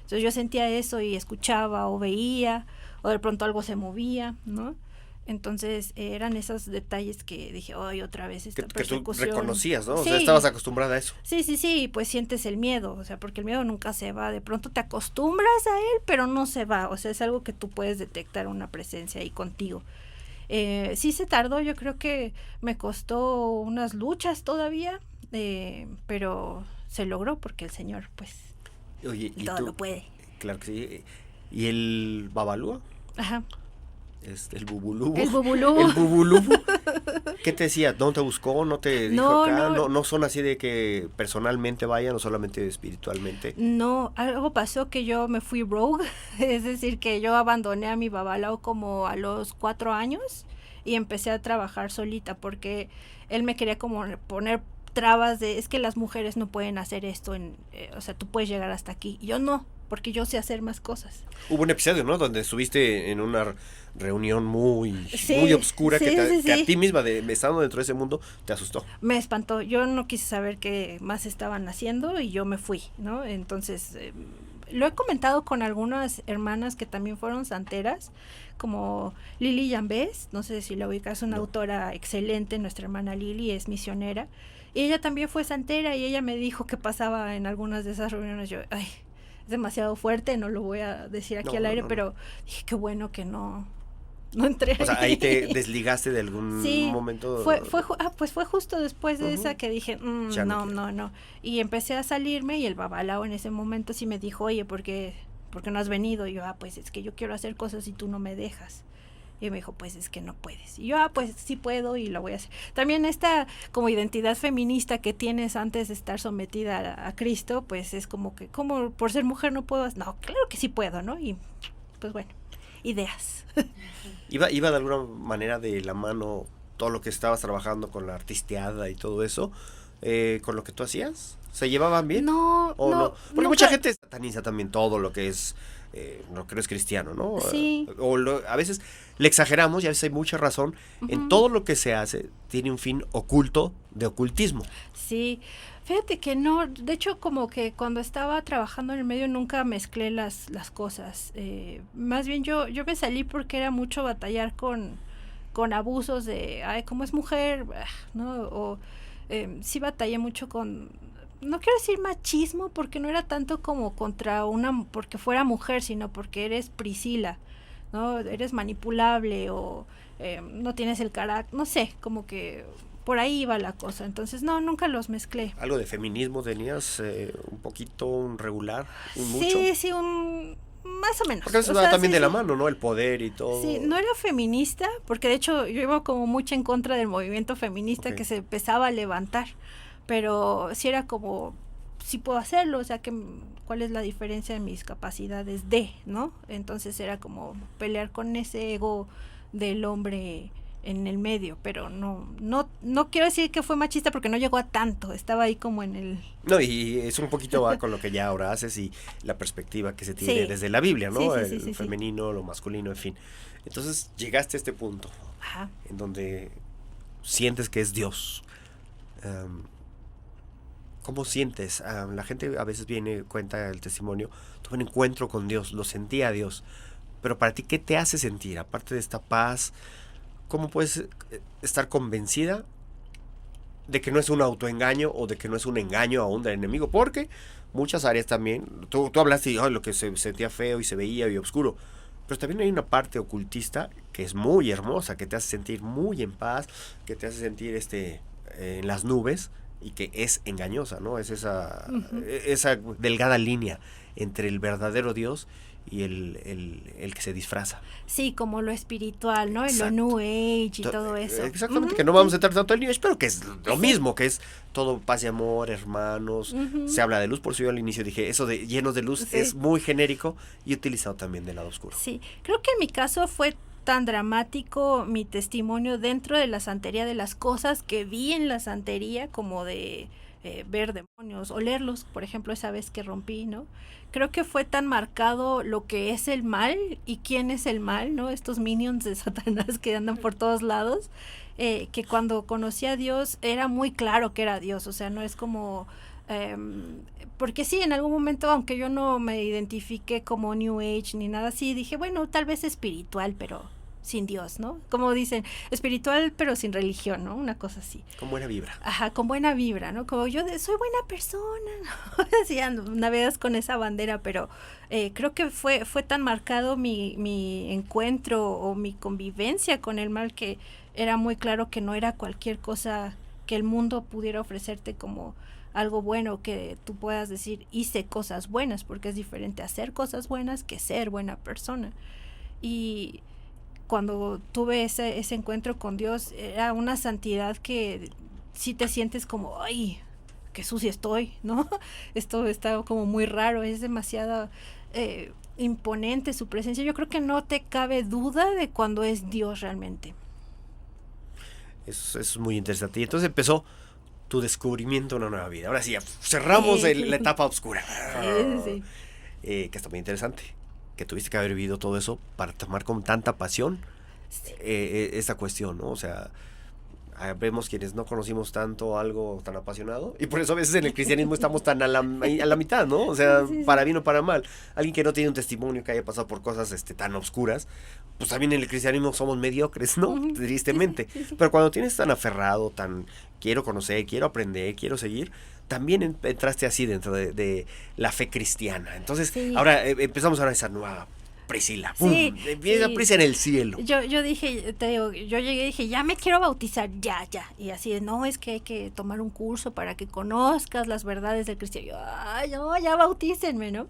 Entonces yo sentía eso y escuchaba o veía, o de pronto algo se movía, ¿no? Entonces eran esos detalles que dije, ay, otra vez esta persecución. Que tú reconocías, ¿no? Sí. O sea, estabas acostumbrada a eso. Sí, pues sientes el miedo, o sea, porque el miedo nunca se va. De pronto te acostumbras a él, pero no se va. O sea, es algo que tú puedes detectar una presencia ahí contigo. Sí se tardó, yo creo que me costó unas luchas todavía, pero se logró porque el Señor, pues, oye, ¿y todo tú? Lo puede. Claro que sí. ¿Y el babalúa? Ajá. El bubulubu. El bubulubu. El bubulubu. ¿Qué te decía? ¿No te buscó? ¿No te dijo acá? No son así de que personalmente vayan o solamente espiritualmente. No, algo pasó que yo me fui rogue, es decir, que yo abandoné a mi babalao como a los 4 años y empecé a trabajar solita porque él me quería como poner trabas de, es que las mujeres no pueden hacer esto, o sea, tú puedes llegar hasta aquí. Y yo no, porque yo sé hacer más cosas. Hubo un episodio, ¿no? Donde estuviste en una reunión muy Sí, obscura sí, que sí. a ti misma, estando dentro de ese mundo, te asustó. Me espantó, yo no quise saber qué más estaban haciendo y yo me fui, ¿no? Entonces, lo he comentado con algunas hermanas que también fueron santeras, como Lili Yambés, no sé si la ubicas, una No. autora excelente, nuestra hermana Lili es misionera, y ella también fue santera y ella me dijo que pasaba en algunas de esas reuniones. Yo, ay, es demasiado fuerte, no lo voy a decir aquí al aire, No. pero dije, qué bueno que no entré O sea, ahí. ahí te desligaste de algún Sí, momento. pues fue justo después de esa que dije, Ya no no, quiero. no. Y empecé a salirme y el babalao en ese momento sí me dijo, oye, ¿por qué no has venido? Y yo, pues es que yo quiero hacer cosas y tú no me dejas. Y me dijo, pues es que no puedes. Y yo, pues sí puedo y lo voy a hacer. También esta como identidad feminista que tienes antes de estar sometida a Cristo, pues es como que, como por ser mujer no puedo. No, claro que sí puedo, ¿no? Y pues bueno, ideas. Iba de alguna manera de la mano todo lo que estabas trabajando con la artisteada y todo eso, con lo que tú hacías. ¿Se llevaban bien? No, ¿O no? Porque nunca- mucha gente sataniza también todo lo que es cristiano, ¿no? Sí. A veces le exageramos y a veces hay mucha razón. En todo lo que se hace tiene un fin oculto de ocultismo. Sí, fíjate que no, de hecho como que cuando estaba trabajando en el medio nunca mezclé las cosas. Más bien yo me salí porque era mucho batallar con abusos de, ay, como es mujer, ¿no? O sí batallé mucho con, no quiero decir machismo, porque no era tanto como contra porque fuera mujer, sino porque eres Priscila, ¿no? Eres manipulable o no tienes el carácter, no sé, como que por ahí iba la cosa. Entonces, no, nunca los mezclé. ¿Algo de feminismo tenías? ¿Un poquito, un regular, un mucho? Sí, más o menos. Porque eso O va sea, también sí, de la sí. mano, ¿no? El poder y todo. Sí, no era feminista, porque de hecho yo iba como mucho en contra del movimiento feminista Ok. que se empezaba a levantar, pero sí era como, sí puedo hacerlo, o sea, ¿cuál es la diferencia de mis capacidades ¿no? Entonces era como pelear con ese ego del hombre en el medio, pero no quiero decir que fue machista porque no llegó a tanto, estaba ahí como en el... No, y es un poquito va con lo que ya ahora haces y la perspectiva que se tiene Sí. desde la Biblia, ¿no? Sí. El femenino, lo masculino, en fin. Entonces llegaste a este punto Ajá. en donde sientes que es Dios. ¿Cómo sientes? La gente a veces cuenta el testimonio, tuve un encuentro con Dios, lo sentí a Dios. Pero para ti, ¿qué te hace sentir? Aparte de esta paz, ¿cómo puedes estar convencida de que no es un autoengaño o de que no es un engaño aún del enemigo? Porque muchas áreas también, tú hablaste de lo que se sentía feo y se veía y oscuro, pero también hay una parte ocultista que es muy hermosa, que te hace sentir muy en paz, que te hace sentir en las nubes y que es engañosa, ¿no? Es esa delgada línea entre el verdadero Dios y el que se disfraza. Sí, como lo espiritual, ¿no? Y lo Exacto. New Age y todo eso. Exactamente, que no vamos a entrar tanto en New Age, pero que es lo mismo, que es todo paz y amor, hermanos. Se habla de luz, por eso yo al inicio dije, eso de llenos de luz es muy genérico y utilizado también del lado oscuro. Sí, creo que en mi caso fue tan dramático mi testimonio dentro de la santería, de las cosas que vi en la santería, como de ver demonios, olerlos, por ejemplo, esa vez que rompí, ¿no? Creo que fue tan marcado lo que es el mal y quién es el mal, ¿no? Estos minions de Satanás que andan por todos lados, que cuando conocí a Dios era muy claro que era Dios, o sea, no es como... porque sí, en algún momento, aunque yo no me identifiqué como New Age ni nada así, dije, bueno, tal vez espiritual, pero sin Dios, ¿no? Como dicen, espiritual pero sin religión, ¿no? Una cosa así. Con buena vibra. Ajá, con buena vibra, ¿no? Como yo soy buena persona, ¿no? Así navegas con esa bandera, pero creo que fue tan marcado mi encuentro o mi convivencia con el mal que era muy claro que no era cualquier cosa que el mundo pudiera ofrecerte como algo bueno, que tú puedas decir hice cosas buenas, porque es diferente hacer cosas buenas que ser buena persona. Y cuando tuve ese encuentro con Dios, era una santidad que sí te sientes como, ay, qué sucia estoy, ¿no? Esto está como muy raro, es demasiado imponente su presencia. Yo creo que no te cabe duda de cuando es Dios realmente. Eso es muy interesante. Y entonces empezó tu descubrimiento de una nueva vida. Ahora sí, cerramos la etapa oscura. Sí. que está muy interesante, que tuviste que haber vivido todo eso para tomar con tanta pasión esta cuestión, ¿no? O sea, vemos quienes no conocimos tanto algo tan apasionado y por eso a veces en el cristianismo estamos tan a la mitad, ¿no? O sea, Sí, sí. para bien o para mal. Alguien que no tiene un testimonio que haya pasado por cosas tan obscuras, pues también en el cristianismo somos mediocres, ¿no? Ujú. Tristemente. Sí, sí, sí. Pero cuando tienes tan aferrado, tan quiero conocer, quiero aprender, quiero seguir, también entraste así dentro de la fe cristiana. Entonces, Sí. ahora empezamos ahora esa nueva Priscila. ¡Pum! Sí, Empieza sí. Priscila en el cielo. Yo dije, te digo, yo llegué y dije, ya me quiero bautizar, ya. Y así de, no, es que hay que tomar un curso para que conozcas las verdades del cristiano. Yo, ay, no, ya bautícenme, ¿no?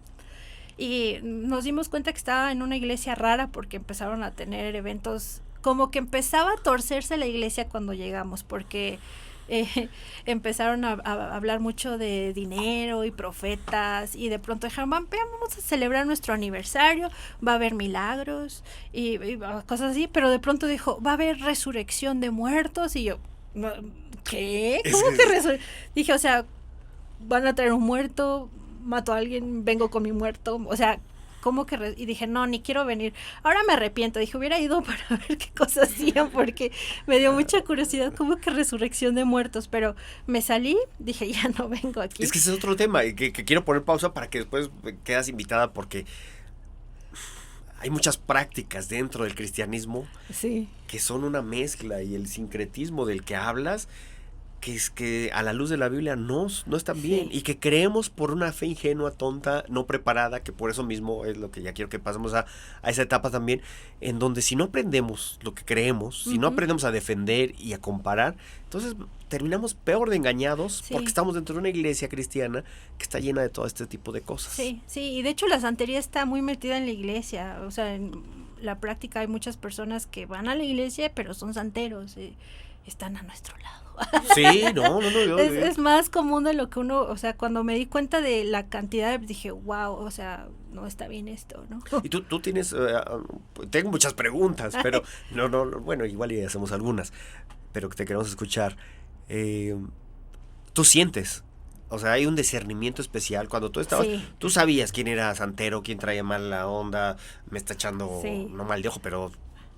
Y nos dimos cuenta que estaba en una iglesia rara porque empezaron a tener eventos, como que empezaba a torcerse la iglesia cuando llegamos, porque empezaron a hablar mucho de dinero y profetas, y de pronto dijeron, vamos a celebrar nuestro aniversario, va a haber milagros y cosas así, pero de pronto dijo, va a haber resurrección de muertos, y yo, ¿qué? ¿Cómo que resurrección? Dije, o sea, van a traer un muerto, mato a alguien, vengo con mi muerto, o sea, ¿cómo que? Y dije, no, ni quiero venir. Ahora me arrepiento, dije, hubiera ido para ver qué cosas hacían, porque me dio mucha curiosidad, ¿cómo que resurrección de muertos? Pero me salí, dije, ya no vengo aquí. Es que ese es otro tema que quiero poner pausa para que después quedas invitada, porque hay muchas prácticas dentro del cristianismo Sí. que son una mezcla, y el sincretismo del que hablas, que es que a la luz de la Biblia no están bien, Sí. y que creemos por una fe ingenua, tonta, no preparada, que por eso mismo es lo que ya quiero que pasemos a esa etapa también, en donde si no aprendemos lo que creemos, si no Ujú. aprendemos a defender y a comparar, entonces terminamos peor de engañados, Sí. porque estamos dentro de una iglesia cristiana que está llena de todo este tipo de cosas. Sí, y de hecho la santería está muy metida en la iglesia, o sea, en la práctica hay muchas personas que van a la iglesia pero son santeros, están a nuestro lado. Sí, no, yo, Es más común de lo que uno, o sea, cuando me di cuenta de la cantidad, dije, wow, o sea, no está bien esto, ¿no? Y tú tienes, tengo muchas preguntas, pero no, bueno, igual y hacemos algunas, pero que te queremos escuchar. Tú sientes, o sea, hay un discernimiento especial cuando tú estabas, Sí. tú sabías quién era santero, quién traía mal la onda, me está echando, Sí. no mal de ojo, pero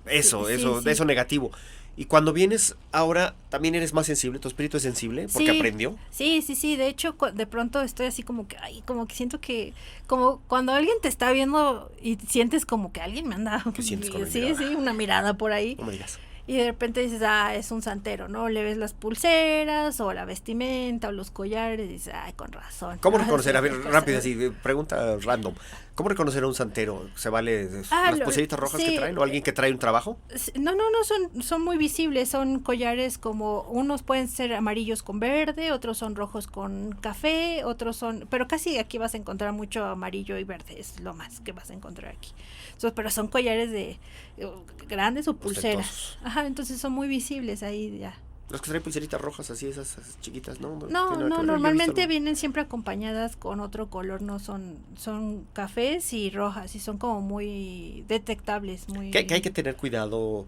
eso, Sí, eso, sí. eso negativo. Y cuando vienes ahora, también eres más sensible, tu espíritu es sensible, porque Sí. aprendió. Sí, de hecho, de pronto estoy así como que, ay, como que siento que, como cuando alguien te está viendo y sientes como que alguien me anda, ¿Qué sientes con la sí, mirada? sí, una mirada por ahí. No me digas. Y de repente dices, es un santero, ¿no? Le ves las pulseras, o la vestimenta, o los collares, y dices, ay, con razón. ¿Cómo reconocer? A ver, Pues, rápido así, pregunta random. ¿Cómo reconocer a un santero? ¿Se vale las pulseritas rojas sí. que traen? ¿O alguien que trae un trabajo? No, son muy visibles, son collares como, unos pueden ser amarillos con verde, otros son rojos con café, otros son, pero casi aquí vas a encontrar mucho amarillo y verde, es lo más que vas a encontrar aquí. Pero son collares de grandes o pulseras. Ostentosos. Ajá, entonces son muy visibles ahí ya. Los que traen pulseritas rojas así, esas chiquitas, ¿no? No, tiene nada que ver, yo he normalmente visto, ¿no? vienen siempre acompañadas con otro color, no son cafés y rojas, y son como muy detectables, muy... Que hay que tener cuidado,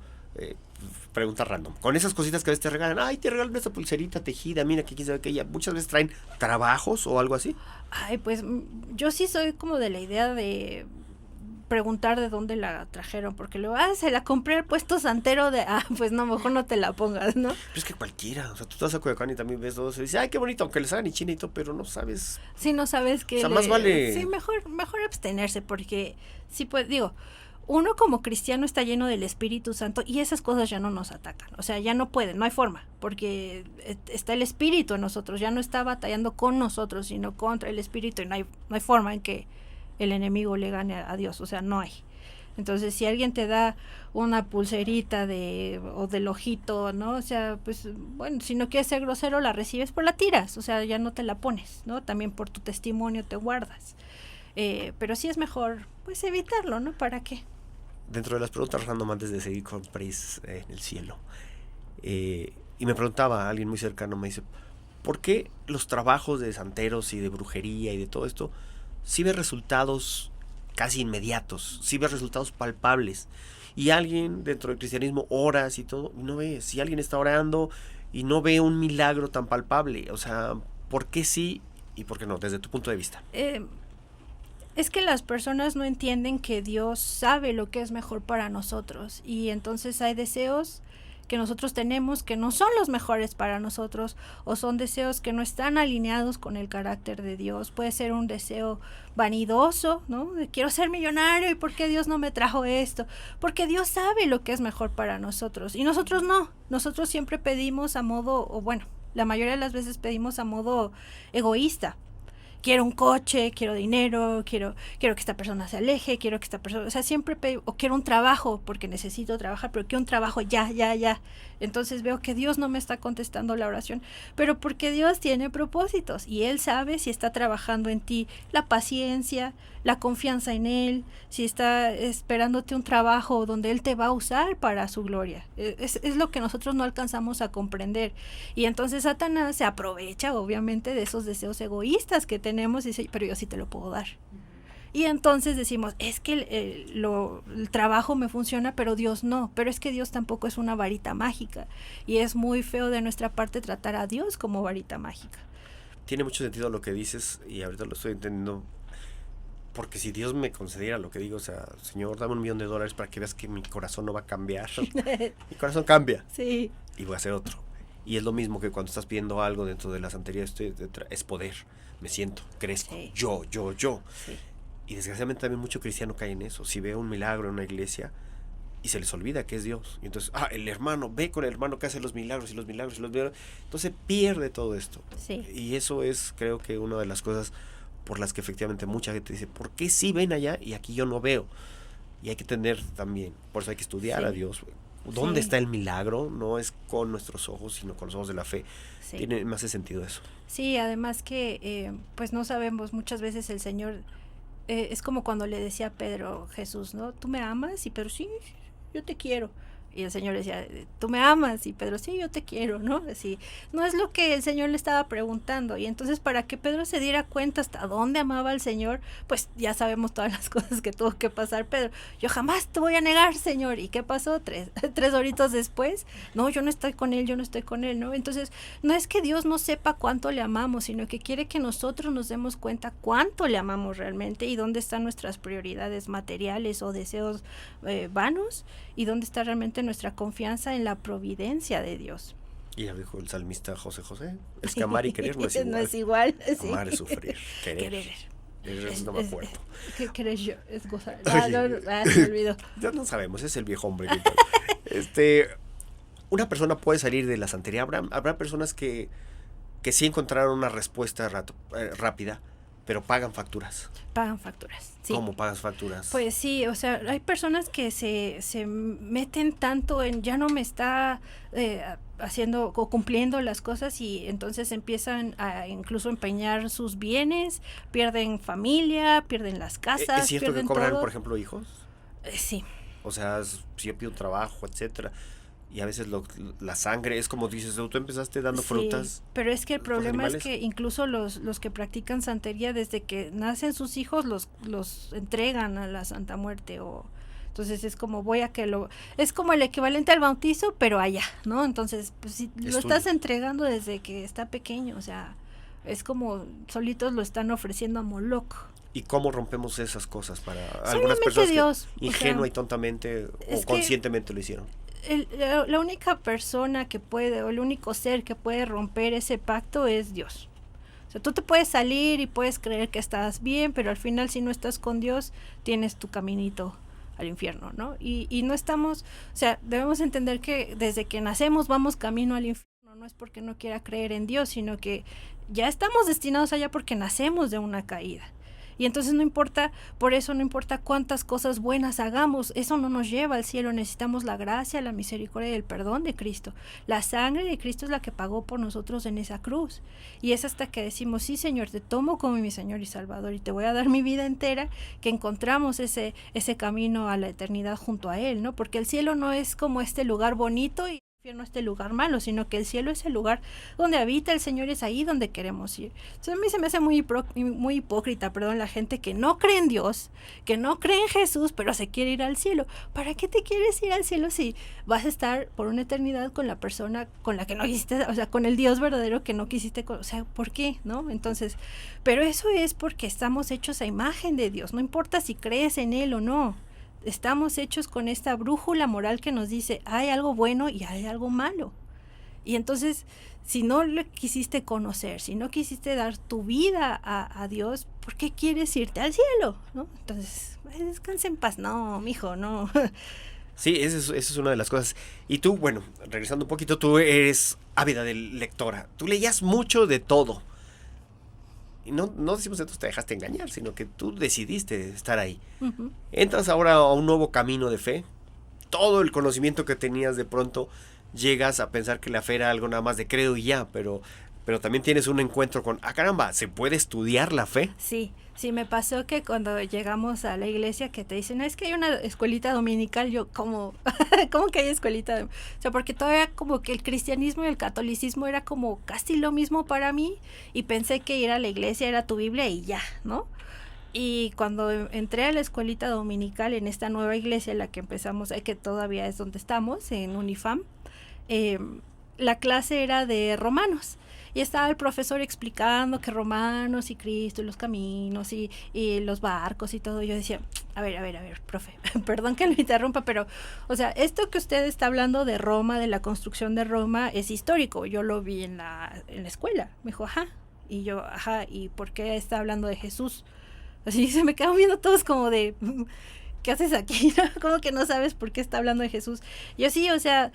pregunta random. Con esas cositas que a veces te regalan, ay, te regalan esta pulserita tejida, mira que quién sabe qué, muchas veces traen trabajos o algo así. Ay, pues yo sí soy como de la idea de preguntar de dónde la trajeron, porque luego, se la compré al puesto santero de, pues no, mejor no te la pongas, ¿no? Pero es que cualquiera, o sea, tú te vas a Coyoacán y también ves todo eso y dices, ay, qué bonito, aunque les hagan y chinito, pero no sabes. Si no sabes que... O sea, más vale... Sí, mejor abstenerse, porque sí, pues, digo, uno como cristiano está lleno del Espíritu Santo y esas cosas ya no nos atacan, o sea, ya no pueden, no hay forma, porque está el Espíritu en nosotros, ya no está batallando con nosotros, sino contra el Espíritu, y no hay forma en que el enemigo le gane a Dios, o sea, no hay. Entonces, si alguien te da una pulserita o del ojito, ¿no? O sea, pues, bueno, si no quieres ser grosero, la recibes, pero la tiras, o sea, ya no te la pones, ¿no? También por tu testimonio te guardas. Pero sí es mejor, pues, evitarlo, ¿no? ¿Para qué? Dentro de las preguntas random, antes de seguir con Praise en el cielo, y me preguntaba alguien muy cercano, me dice, ¿por qué los trabajos de santeros y de brujería y de todo esto sí ves resultados casi inmediatos, sí ves resultados palpables? Y alguien dentro del cristianismo oras y todo, y no ves. Si alguien está orando y no ve un milagro tan palpable, o sea, ¿por qué sí y por qué no, desde tu punto de vista? Es que las personas no entienden que Dios sabe lo que es mejor para nosotros y entonces hay deseos que nosotros tenemos que no son los mejores para nosotros o son deseos que no están alineados con el carácter de Dios. Puede ser un deseo vanidoso, ¿no? De quiero ser millonario y ¿por qué Dios no me trajo esto? Porque Dios sabe lo que es mejor para nosotros y nosotros no. Nosotros siempre pedimos a modo, o bueno, la mayoría de las veces pedimos a modo egoísta. Quiero un coche, quiero dinero, quiero que esta persona se aleje, quiero que esta persona, o sea, siempre o quiero un trabajo porque necesito trabajar, pero quiero un trabajo ya. Entonces veo que Dios no me está contestando la oración, pero porque Dios tiene propósitos y Él sabe si está trabajando en ti la paciencia, la confianza en Él, si está esperándote un trabajo donde Él te va a usar para su gloria. Es lo que nosotros no alcanzamos a comprender. Y entonces Satanás se aprovecha, obviamente, de esos deseos egoístas que tenemos y dice, pero yo sí te lo puedo dar. Y entonces decimos, es que el trabajo me funciona, pero Dios no. Pero es que Dios tampoco es una varita mágica. Y es muy feo de nuestra parte tratar a Dios como varita mágica. Tiene mucho sentido lo que dices y ahorita lo estoy entendiendo. Porque si Dios me concediera lo que digo, o sea, Señor, dame $1,000,000 para que veas que mi corazón no va a cambiar. Mi corazón cambia. Sí. Y voy a hacer otro. Y es lo mismo que cuando estás pidiendo algo dentro de la santería, es poder. Me siento, crezco, Sí. yo. Sí. Y desgraciadamente también mucho cristiano cae en eso. Si ve un milagro en una iglesia y se les olvida que es Dios. Y entonces, el hermano, ve con el hermano que hace los milagros. Entonces pierde todo esto. Sí. Y eso es, creo que una de las cosas por las que efectivamente mucha gente dice, ¿por qué sí ven allá y aquí yo no veo? Y hay que tener también, por eso hay que estudiar a Dios. ¿Dónde está el milagro? No es con nuestros ojos, sino con los ojos de la fe. Sí. Tiene más sentido eso. Sí, además que pues no sabemos, muchas veces el Señor es como cuando le decía a Pedro, Jesús, ¿no? Tú me amas, y Pedro, sí, yo te quiero. Y el Señor le decía, tú me amas, y Pedro, sí, yo te quiero, ¿no? Así, no es lo que el Señor le estaba preguntando. Y entonces para que Pedro se diera cuenta hasta dónde amaba al Señor, pues ya sabemos todas las cosas que tuvo que pasar Pedro. Yo jamás te voy a negar, Señor. ¿Y qué pasó? Tres horitas después, no, yo no estoy con él, ¿no? Entonces, no es que Dios no sepa cuánto le amamos, sino que quiere que nosotros nos demos cuenta cuánto le amamos realmente y dónde están nuestras prioridades materiales o deseos vanos y dónde está realmente nuestra confianza en la providencia de Dios. Y ya dijo el salmista José, es que amar y querer no es igual. No es igual, sí. Amar es sufrir, querer no me acuerdo. ¿Qué querer yo? Es gozar. Se me olvidó. Ya no sabemos, es el viejo hombre. Una persona puede salir de la santería. Habrá personas que sí encontraron una respuesta rápida, pero pagan facturas. Pagan facturas, sí. ¿Cómo pagas facturas? Pues sí, o sea, hay personas que se meten tanto en ya no me está haciendo o cumpliendo las cosas y entonces empiezan a incluso empeñar sus bienes, pierden familia, pierden las casas, ¿Es cierto que pierden cobran, todo. por ejemplo, hijos? Sí. O sea, si yo pido un trabajo, etcétera, y a veces la sangre es como dices, tú empezaste dando frutas. Pero es que el problema es animales. que incluso los que practican santería, desde que nacen sus hijos, los entregan a la Santa Muerte entonces es como es como el equivalente al bautizo, pero allá, ¿no? Entonces, pues si lo estás entregando desde que está pequeño, o sea, es como solitos lo están ofreciendo a Moloch. ¿Y cómo rompemos esas cosas para algunas personas Dios, que ingenua y tontamente o conscientemente lo hicieron? La única persona que puede, o el único ser que puede romper ese pacto es Dios. O sea, tú te puedes salir y puedes creer que estás bien, pero al final si no estás con Dios, tienes tu caminito al infierno, ¿no? Y no estamos, o sea, debemos entender que desde que nacemos vamos camino al infierno, no es porque no quiera creer en Dios, sino que ya estamos destinados allá porque nacemos de una caída. Y entonces por eso no importa cuántas cosas buenas hagamos, eso no nos lleva al cielo, necesitamos la gracia, la misericordia y el perdón de Cristo. La sangre de Cristo es la que pagó por nosotros en esa cruz. Y es hasta que decimos, sí Señor, te tomo como mi Señor y Salvador y te voy a dar mi vida entera, que encontramos ese camino a la eternidad junto a Él, ¿no? Porque el cielo no es como este lugar bonito y al infierno este lugar malo, sino que el cielo es el lugar donde habita el Señor, es ahí donde queremos ir. Entonces a mí se me hace muy hipócrita, la gente que no cree en Dios, que no cree en Jesús, pero se quiere ir al cielo. ¿Para qué te quieres ir al cielo si vas a estar por una eternidad con la persona con la que no quisiste, o sea, con el Dios verdadero que no quisiste, o sea, ¿por qué? ¿No? Entonces, pero eso es porque estamos hechos a imagen de Dios, no importa si crees en Él o no. Estamos hechos con esta brújula moral que nos dice, hay algo bueno y hay algo malo. Y entonces, si no le quisiste conocer, si no quisiste dar tu vida a Dios, ¿por qué quieres irte al cielo? ¿No? Entonces, descansa en paz. No, mijo, no. Sí, esa es una de las cosas. Y tú, bueno, regresando un poquito, tú eres ávida de lectora. Tú leías mucho de todo. Y no decimos que tú te dejaste engañar, sino que tú decidiste estar ahí. Uh-huh. Entras ahora a un nuevo camino de fe. Todo el conocimiento que tenías, de pronto llegas a pensar que la fe era algo nada más de credo y ya, pero también tienes un encuentro con, caramba, ¿se puede estudiar la fe? Sí, me pasó que cuando llegamos a la iglesia que te dicen, es que hay una escuelita dominical, yo, ¿cómo que hay escuelita? O sea, porque todavía como que el cristianismo y el catolicismo era como casi lo mismo para mí, y pensé que ir a la iglesia era tu Biblia y ya, ¿no? Y cuando entré a la escuelita dominical en esta nueva iglesia, la que empezamos, que todavía es donde estamos, en Unifam, la clase era de Romanos. Y estaba el profesor explicando que Romanos y Cristo y los caminos y los barcos y todo. Yo decía, a ver, profe, perdón que lo interrumpa, pero, o sea, esto que usted está hablando de Roma, de la construcción de Roma, es histórico. Yo lo vi en la escuela. Me dijo, ajá. Y yo, ajá, ¿y por qué está hablando de Jesús? Así se me quedaron viendo todos como de, ¿qué haces aquí? Como que no sabes por qué está hablando de Jesús. Yo sí, o sea,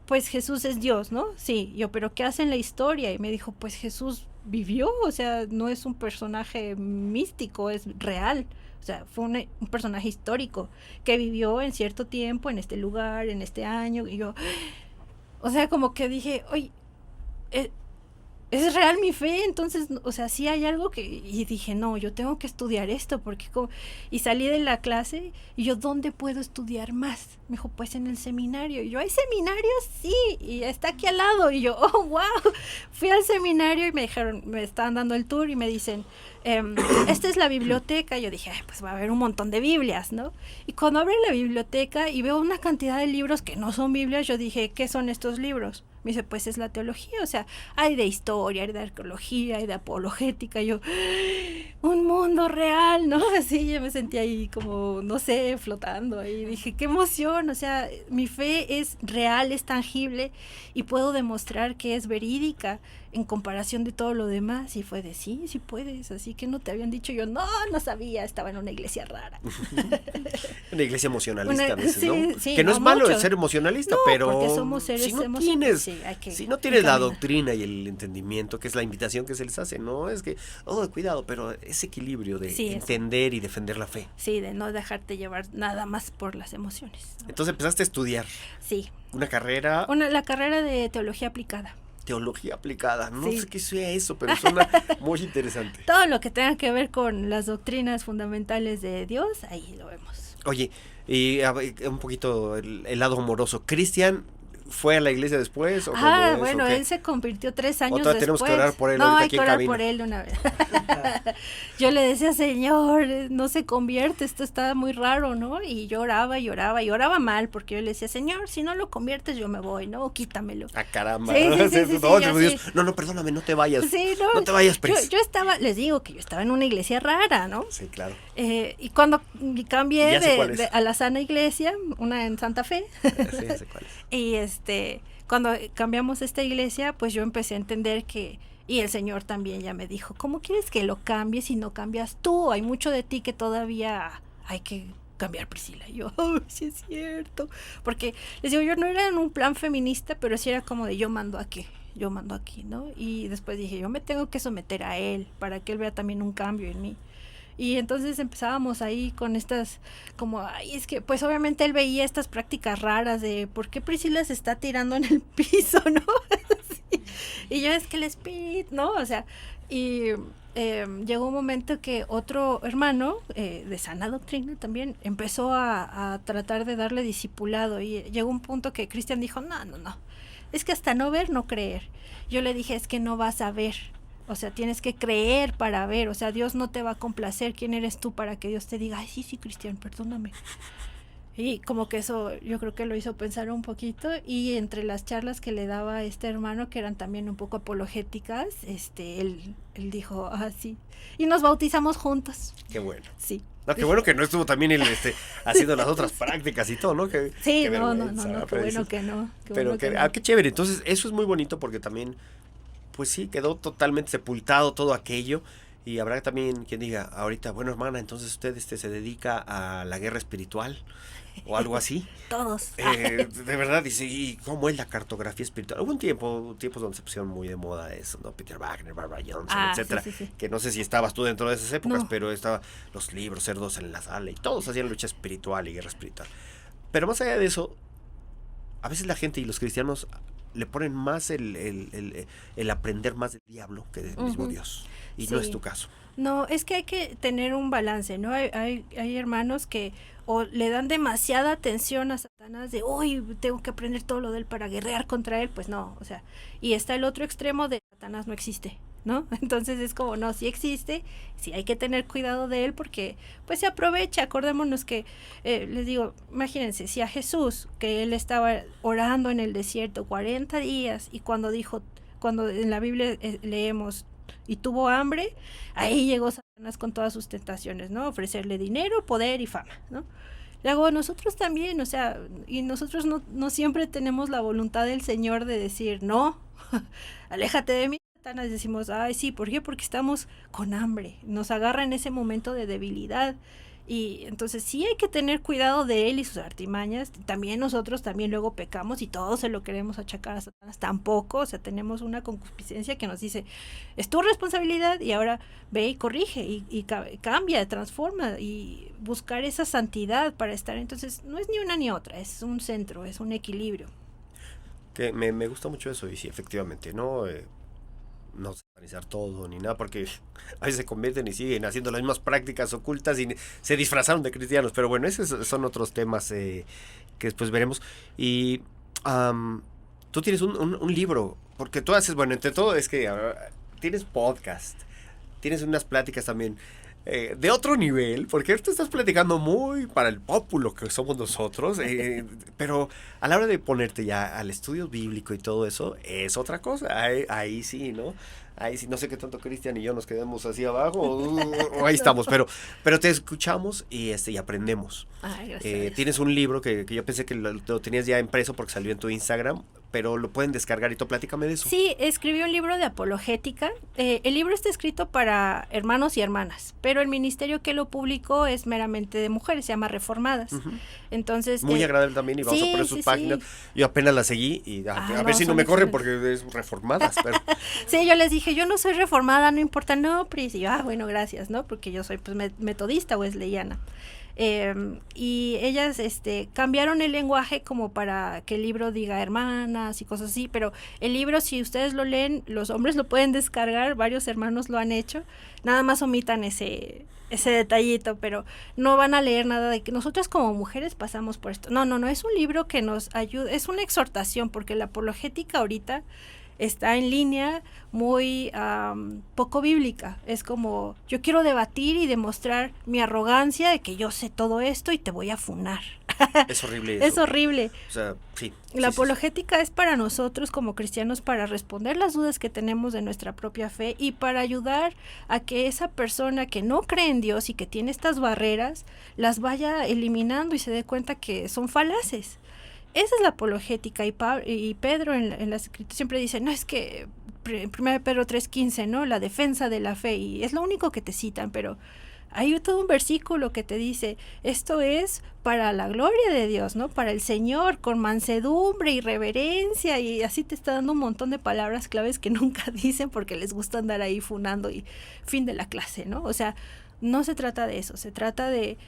pues Jesús es Dios, ¿no? Sí, yo, pero ¿qué hace en la historia? Y me dijo, pues Jesús vivió, o sea, no es un personaje místico, es real. O sea, fue un personaje histórico que vivió en cierto tiempo, en este lugar, en este año. Y yo, o sea, como que dije, oye, es real mi fe, entonces, o sea, sí hay algo que, y dije, no, yo tengo que estudiar esto, porque y salí de la clase, y yo, ¿dónde puedo estudiar más? Me dijo, pues en el seminario. Y yo, ¿hay seminarios? Sí, y está aquí al lado. Y yo, oh, wow. Fui al seminario y me estaban dando el tour y me dicen, esta es la biblioteca. Y yo dije, pues va a haber un montón de Biblias, ¿no? Y cuando abro la biblioteca y veo una cantidad de libros que no son Biblias, yo dije, ¿qué son estos libros? Me dice, pues es la teología, o sea, hay de historia, hay de arqueología, hay de apologética. Y yo, un mundo real, ¿no? Así yo me sentí ahí como, no sé, flotando. Y dije, qué emoción, o sea, mi fe es real, es tangible y puedo demostrar que es verídica en comparación de todo lo demás. Y fue de, sí puedes, así que no te habían dicho. Yo, no sabía, estaba en una iglesia rara. Una iglesia emocionalista a veces, sí, ¿no? Sí, que no es malo mucho. el ser emocionalista, no, pero porque somos seres si no tienes la doctrina y el entendimiento, que es la invitación que se les hace, no es que, cuidado, pero ese equilibrio de entender y defender la fe. Sí, de no dejarte llevar nada más por las emociones, ¿no? Entonces empezaste a estudiar. Sí. Una carrera. La carrera de teología aplicada. Teología aplicada, no sé qué sea eso, pero suena muy interesante. Todo lo que tenga que ver con las doctrinas fundamentales de Dios, ahí lo vemos. Oye, y un poquito el lado amoroso. ¿Cristian fue a la iglesia después? ¿O bueno, él se convirtió 3 años después. Tenemos que orar por él. No, hay que orar por él una vez. Yo le decía, Señor, no se convierte, esto está muy raro, ¿no? Y lloraba y oraba mal, porque yo le decía, Señor, si no lo conviertes yo me voy, ¿no? Quítamelo. Caramba. Sí, no, perdóname, no te vayas. Sí, no te vayas, yo estaba, les digo que yo estaba en una iglesia rara, ¿no? Sí, claro. Y cuando cambié a la Sana Iglesia, una en Santa Fe. Sí, ya sé cuál es. Y cuando cambiamos esta iglesia, pues yo empecé a entender que, y el Señor también ya me dijo, ¿cómo quieres que lo cambies si no cambias tú? Hay mucho de ti que todavía hay que cambiar, Priscila. Y yo, sí es cierto. Porque les digo, yo no era en un plan feminista, pero sí era como de yo mando aquí, ¿no? Y después dije, yo me tengo que someter a Él para que Él vea también un cambio en mí. Y entonces empezábamos ahí con estas, como, es que, pues obviamente él veía estas prácticas raras de, ¿por qué Priscila se está tirando en el piso, no? Sí. Y yo, es que el espíritu, ¿no? O sea, y llegó un momento que otro hermano, de sana doctrina también, empezó a tratar de darle discipulado, y llegó un punto que Cristian dijo, no, es que hasta no ver, no creer. Yo le dije, es que no vas a ver. O sea, tienes que creer para ver. O sea, Dios no te va a complacer. ¿Quién eres tú para que Dios te diga, ay, sí, Cristian, perdóname? Y como que eso yo creo que lo hizo pensar un poquito. Y entre las charlas que le daba a este hermano, que eran también un poco apologéticas, él dijo, sí. Y nos bautizamos juntos. Qué bueno. Sí. No, qué bueno que no estuvo también él haciendo las otras prácticas y todo, ¿no? Qué no, qué bueno que no. Pero qué chévere. Entonces, eso es muy bonito porque también, pues sí, quedó totalmente sepultado todo aquello. Y habrá también quien diga, ahorita, bueno, hermana, entonces usted se dedica a la guerra espiritual o algo así. Todos. De verdad, dice, ¿y cómo es la cartografía espiritual? Hubo tiempos donde se pusieron muy de moda eso, ¿no? Peter Wagner, Barbara Johnson, etcétera. Sí. Que no sé si estabas tú dentro de esas épocas, pero estaban los libros, Cerdos en la Sala, y todos hacían lucha espiritual y guerra espiritual. Pero más allá de eso, a veces la gente y los cristianos le ponen más el aprender más del diablo que del mismo Dios. Y no es tu caso. No, es que hay que tener un balance, ¿no? Hay hermanos que o le dan demasiada atención a Satanás de, uy, tengo que aprender todo lo de él para guerrear contra él, pues no, o sea, y está el otro extremo de Satanás no existe, ¿no? Entonces es como, no, sí existe, sí hay que tener cuidado de él porque pues se aprovecha. Acordémonos que, les digo, imagínense, si a Jesús, que él estaba orando en el desierto 40 días y cuando en la Biblia leemos, y tuvo hambre, ahí llegó Satanás con todas sus tentaciones, ¿no? Ofrecerle dinero, poder y fama, ¿no? Luego nosotros también, o sea, y nosotros no siempre tenemos la voluntad del Señor de decir, no, aléjate de mí, Satanás. Decimos, ay, sí, ¿por qué? Porque estamos con hambre, nos agarra en ese momento de debilidad. Y entonces sí hay que tener cuidado de él y sus artimañas. También nosotros también luego pecamos y todos se lo queremos achacar a Satanás. Tampoco, o sea, tenemos una concupiscencia que nos dice, es tu responsabilidad y ahora ve y corrige y cambia, transforma y buscar esa santidad para estar. Entonces no es ni una ni otra, es un centro, es un equilibrio. Que me gusta mucho eso y sí, efectivamente, ¿no? No satanizar todo ni nada, porque a veces se convierten y siguen haciendo las mismas prácticas ocultas y se disfrazaron de cristianos, pero bueno, esos son otros temas que después veremos. Y tú tienes un libro, porque tú haces, bueno, entre todo es que tienes podcast, tienes unas pláticas también de otro nivel, porque tú estás platicando muy para el pueblo que somos nosotros, pero a la hora de ponerte ya al estudio bíblico y todo eso, es otra cosa, ahí sí, ¿no? Ahí sí, no sé qué tanto Cristian y yo nos quedemos así abajo, o ahí estamos, pero te escuchamos y aprendemos. Ay, gracias. Tienes un libro que yo pensé que lo tenías ya impreso porque salió en tu Instagram, pero lo pueden descargar y tú platícame de eso. Sí, escribí un libro de apologética. El libro está escrito para hermanos y hermanas, pero el ministerio que lo publicó es meramente de mujeres, se llama Reformadas. Entonces muy agradable también y vamos a poner sus páginas. Sí. Yo apenas la seguí y a ver si no me corren porque es Reformadas. Pero... sí, yo les dije, yo no soy reformada, no importa, no, Pris. Y yo, bueno, gracias, ¿no? Porque yo soy pues metodista wesleyana. Y ellas cambiaron el lenguaje como para que el libro diga hermanas y cosas así, pero el libro, si ustedes lo leen, los hombres lo pueden descargar, varios hermanos lo han hecho, nada más omitan ese detallito, pero no van a leer nada de que nosotras como mujeres pasamos por esto. No, es un libro que nos ayuda, es una exhortación, porque la apologética ahorita está en línea muy poco bíblica. Es como, yo quiero debatir y demostrar mi arrogancia de que yo sé todo esto y te voy a funar. Es horrible eso. Es horrible. O sea, sí. La apologética es para nosotros como cristianos para responder las dudas que tenemos de nuestra propia fe y para ayudar a que esa persona que no cree en Dios y que tiene estas barreras las vaya eliminando y se dé cuenta que son falaces. Esa es la apologética y Pedro en las escrituras siempre dice, no, es que 1 Pedro 3:15, ¿no? La defensa de la fe, y es lo único que te citan, pero hay todo un versículo que te dice, esto es para la gloria de Dios, ¿no? Para el Señor, con mansedumbre y reverencia, y así te está dando un montón de palabras claves que nunca dicen porque les gusta andar ahí funando y fin de la clase, ¿no? O sea, no se trata de eso, se trata de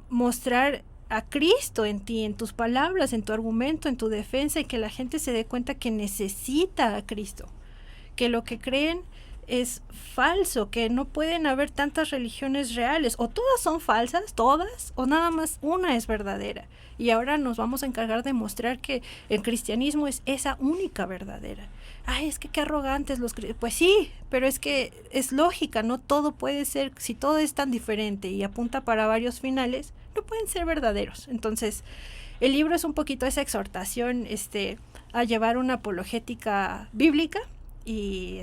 mostrar a Cristo en ti, en tus palabras, en tu argumento, en tu defensa, y que la gente se dé cuenta que necesita a Cristo, que lo que creen es falso, que no pueden haber tantas religiones reales, o todas son falsas, todas, o nada más una es verdadera. Y ahora nos vamos a encargar de mostrar que el cristianismo es esa única verdadera. Ay, es que qué arrogantes los cristianos. Pues sí, pero es que es lógica, no todo puede ser, si todo es tan diferente y apunta para varios finales, no pueden ser verdaderos. Entonces, el libro es un poquito esa exhortación a llevar una apologética bíblica y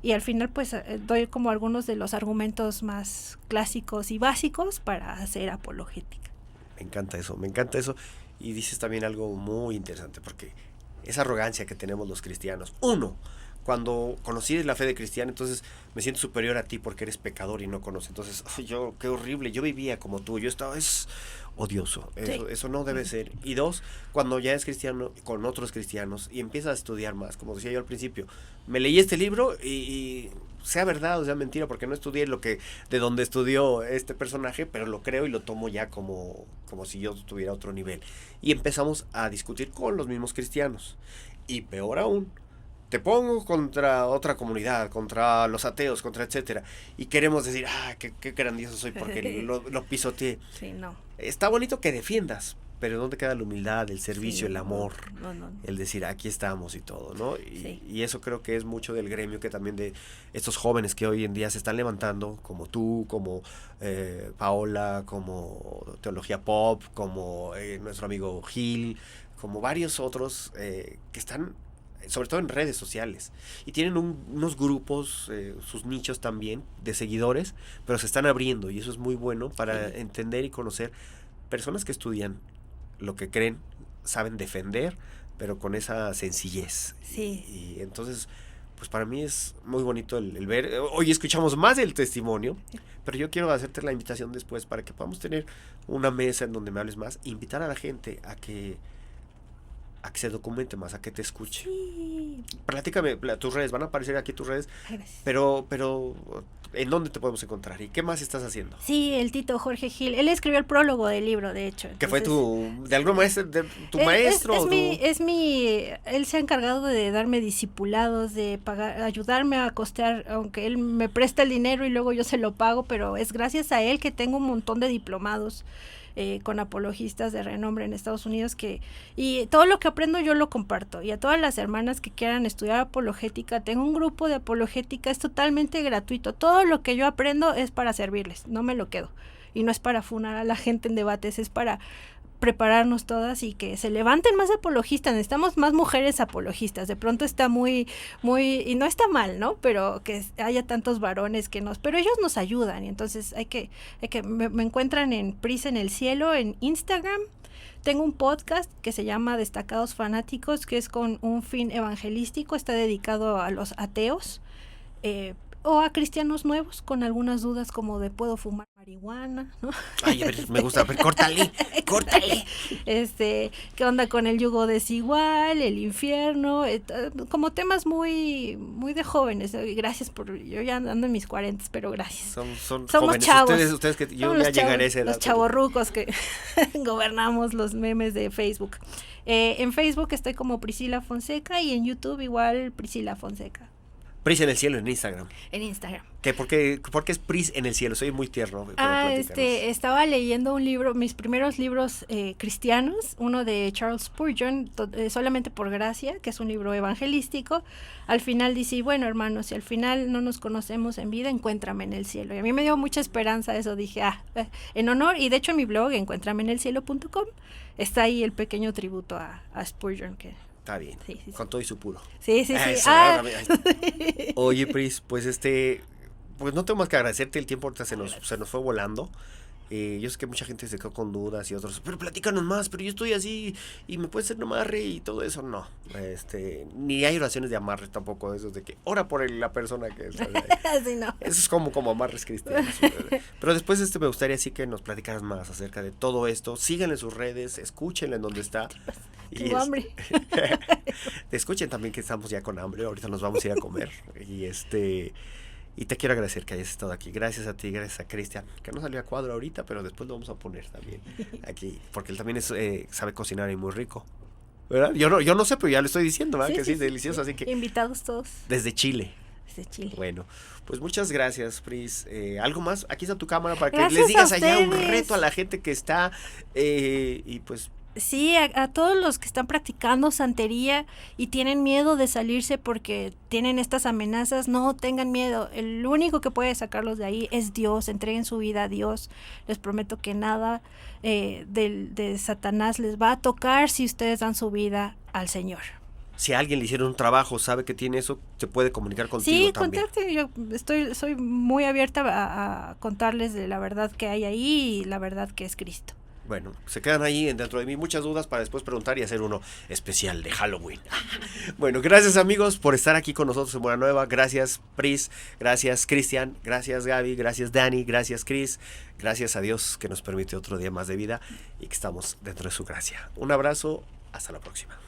y al final pues doy como algunos de los argumentos más clásicos y básicos para hacer apologética. Me encanta eso. Y dices también algo muy interesante, porque esa arrogancia que tenemos los cristianos. Uno, cuando conocí la fe de cristiano, entonces me siento superior a ti porque eres pecador y no conoces. Entonces, yo, qué horrible, yo vivía como tú, es odioso, eso no debe ser. Y dos, cuando ya es cristiano con otros cristianos y empiezas a estudiar más, como decía yo al principio, me leí este libro y sea verdad o sea mentira, porque no estudié de donde estudió este personaje, pero lo creo y lo tomo ya como si yo tuviera otro nivel. Y empezamos a discutir con los mismos cristianos. Y peor aún, te pongo contra otra comunidad, contra los ateos, contra etcétera, y queremos decir, qué grandioso soy porque lo pisoteé. Sí, no. Está bonito que defiendas, pero ¿dónde queda la humildad, el servicio, el amor? No. El decir, aquí estamos y todo, ¿no? Sí. Y eso creo que es mucho del gremio, que también de estos jóvenes que hoy en día se están levantando, como tú, como Paola, como Teología Pop, como nuestro amigo Gil, como varios otros que están sobre todo en redes sociales, y tienen unos grupos, sus nichos también, de seguidores, pero se están abriendo, y eso es muy bueno para entender y conocer personas que estudian lo que creen, saben defender, pero con esa sencillez. Sí. Y entonces, pues para mí es muy bonito el ver. Hoy escuchamos más del testimonio, pero yo quiero hacerte la invitación después para que podamos tener una mesa en donde me hables más, e invitar a la gente a que se documente más, a que te escuche. Sí. Platícame, tus redes, van a aparecer aquí tus redes. Gracias. Pero ¿en dónde te podemos encontrar? ¿Y qué más estás haciendo? Sí, el Tito Jorge Gil, él escribió el prólogo del libro, de hecho. ¿Que fue de algún maestro, tu maestro? Él se ha encargado de darme discipulados, de ayudarme a costear, aunque él me presta el dinero y luego yo se lo pago, pero es gracias a él que tengo un montón de diplomados con apologistas de renombre en Estados Unidos, y todo lo que aprendo yo lo comparto, y a todas las hermanas que quieran estudiar apologética, tengo un grupo de apologética, es totalmente gratuito, todo lo que yo aprendo es para servirles, no me lo quedo, y no es para funar a la gente en debates, es para prepararnos todas y que se levanten más apologistas. Necesitamos más mujeres apologistas. De pronto está muy, y no está mal, ¿no? Pero que haya tantos varones pero ellos nos ayudan, y entonces me encuentran en Pris en el Cielo, en Instagram. Tengo un podcast que se llama Destacados Fanáticos, que es con un fin evangelístico, está dedicado a los ateos, o a cristianos nuevos con algunas dudas como de ¿puedo fumar marihuana? ¿No? Ay, a ver, me gusta, a ver, córtale. ¿Qué onda con el yugo desigual, el infierno? Como temas muy muy de jóvenes. Gracias yo ya ando en mis 40, pero gracias. Somos jóvenes. Chavos. Ustedes que yo ya llegaré a esa edad. Los chavorrucos que gobernamos los memes de Facebook. En Facebook estoy como Priscila Fonseca, y en YouTube igual Priscila Fonseca. Pris en el Cielo en Instagram. En Instagram. ¿Por qué es Pris en el Cielo? Soy muy tierno. Estaba leyendo un libro, mis primeros libros cristianos, uno de Charles Spurgeon, Solamente por Gracia, que es un libro evangelístico. Al final dice, bueno, hermanos, si al final no nos conocemos en vida, encuéntrame en el cielo. Y a mí me dio mucha esperanza eso, dije, en honor, y de hecho en mi blog, encuéntramenelcielo.com, está ahí el pequeño tributo a Spurgeon, que... Está bien, sí. Con todo y su puro. Sí. Oye, Pris, pues pues no tengo más que agradecerte el tiempo, ahorita se nos fue volando. Yo sé que mucha gente se quedó con dudas y otros, pero platícanos más, pero yo estoy así y me puede ser un amarre y todo eso. No, ni hay oraciones de amarre tampoco, eso de que ora por la persona que es. Sí, no. Eso es como amarres cristianos. Pero después me gustaría sí que nos platicaras más acerca de todo esto. Síganle en sus redes, escúchenle en donde está. Tengo hambre. Escuchen también que estamos ya con hambre, ahorita nos vamos a ir a comer. Y te quiero agradecer que hayas estado aquí. Gracias a ti, gracias a Cristian, que no salió a cuadro ahorita, pero después lo vamos a poner también aquí, porque él también sabe cocinar y muy rico, ¿verdad? Yo no sé, pero ya le estoy diciendo, ¿verdad? Sí, delicioso, así que... Invitados todos. Desde Chile. ese chile. Bueno, pues muchas gracias, Pris. ¿Algo más? Aquí está tu cámara para que Gracias les digas a allá un ustedes. reto a la gente que está y pues Sí, a todos los que están practicando santería y tienen miedo de salirse porque tienen estas amenazas, no tengan miedo. El único que puede sacarlos de ahí es Dios. Entreguen su vida a Dios. Les prometo que nada de Satanás les va a tocar si ustedes dan su vida al Señor. si a alguien le hicieron un trabajo, sabe que tiene eso, se puede comunicar contigo Sí, también. contacte. Yo soy muy abierta a contarles de la verdad que hay ahí y la verdad que es Cristo. Bueno, se quedan ahí dentro de mí muchas dudas para después preguntar y hacer uno especial de Halloween. Bueno, gracias amigos por estar aquí con nosotros en Buena Nueva. Gracias Pris, gracias Cristian, gracias Gaby, gracias Dani, gracias Cris. Gracias a Dios que nos permite otro día más de vida y que estamos dentro de su gracia. Un abrazo, hasta la próxima.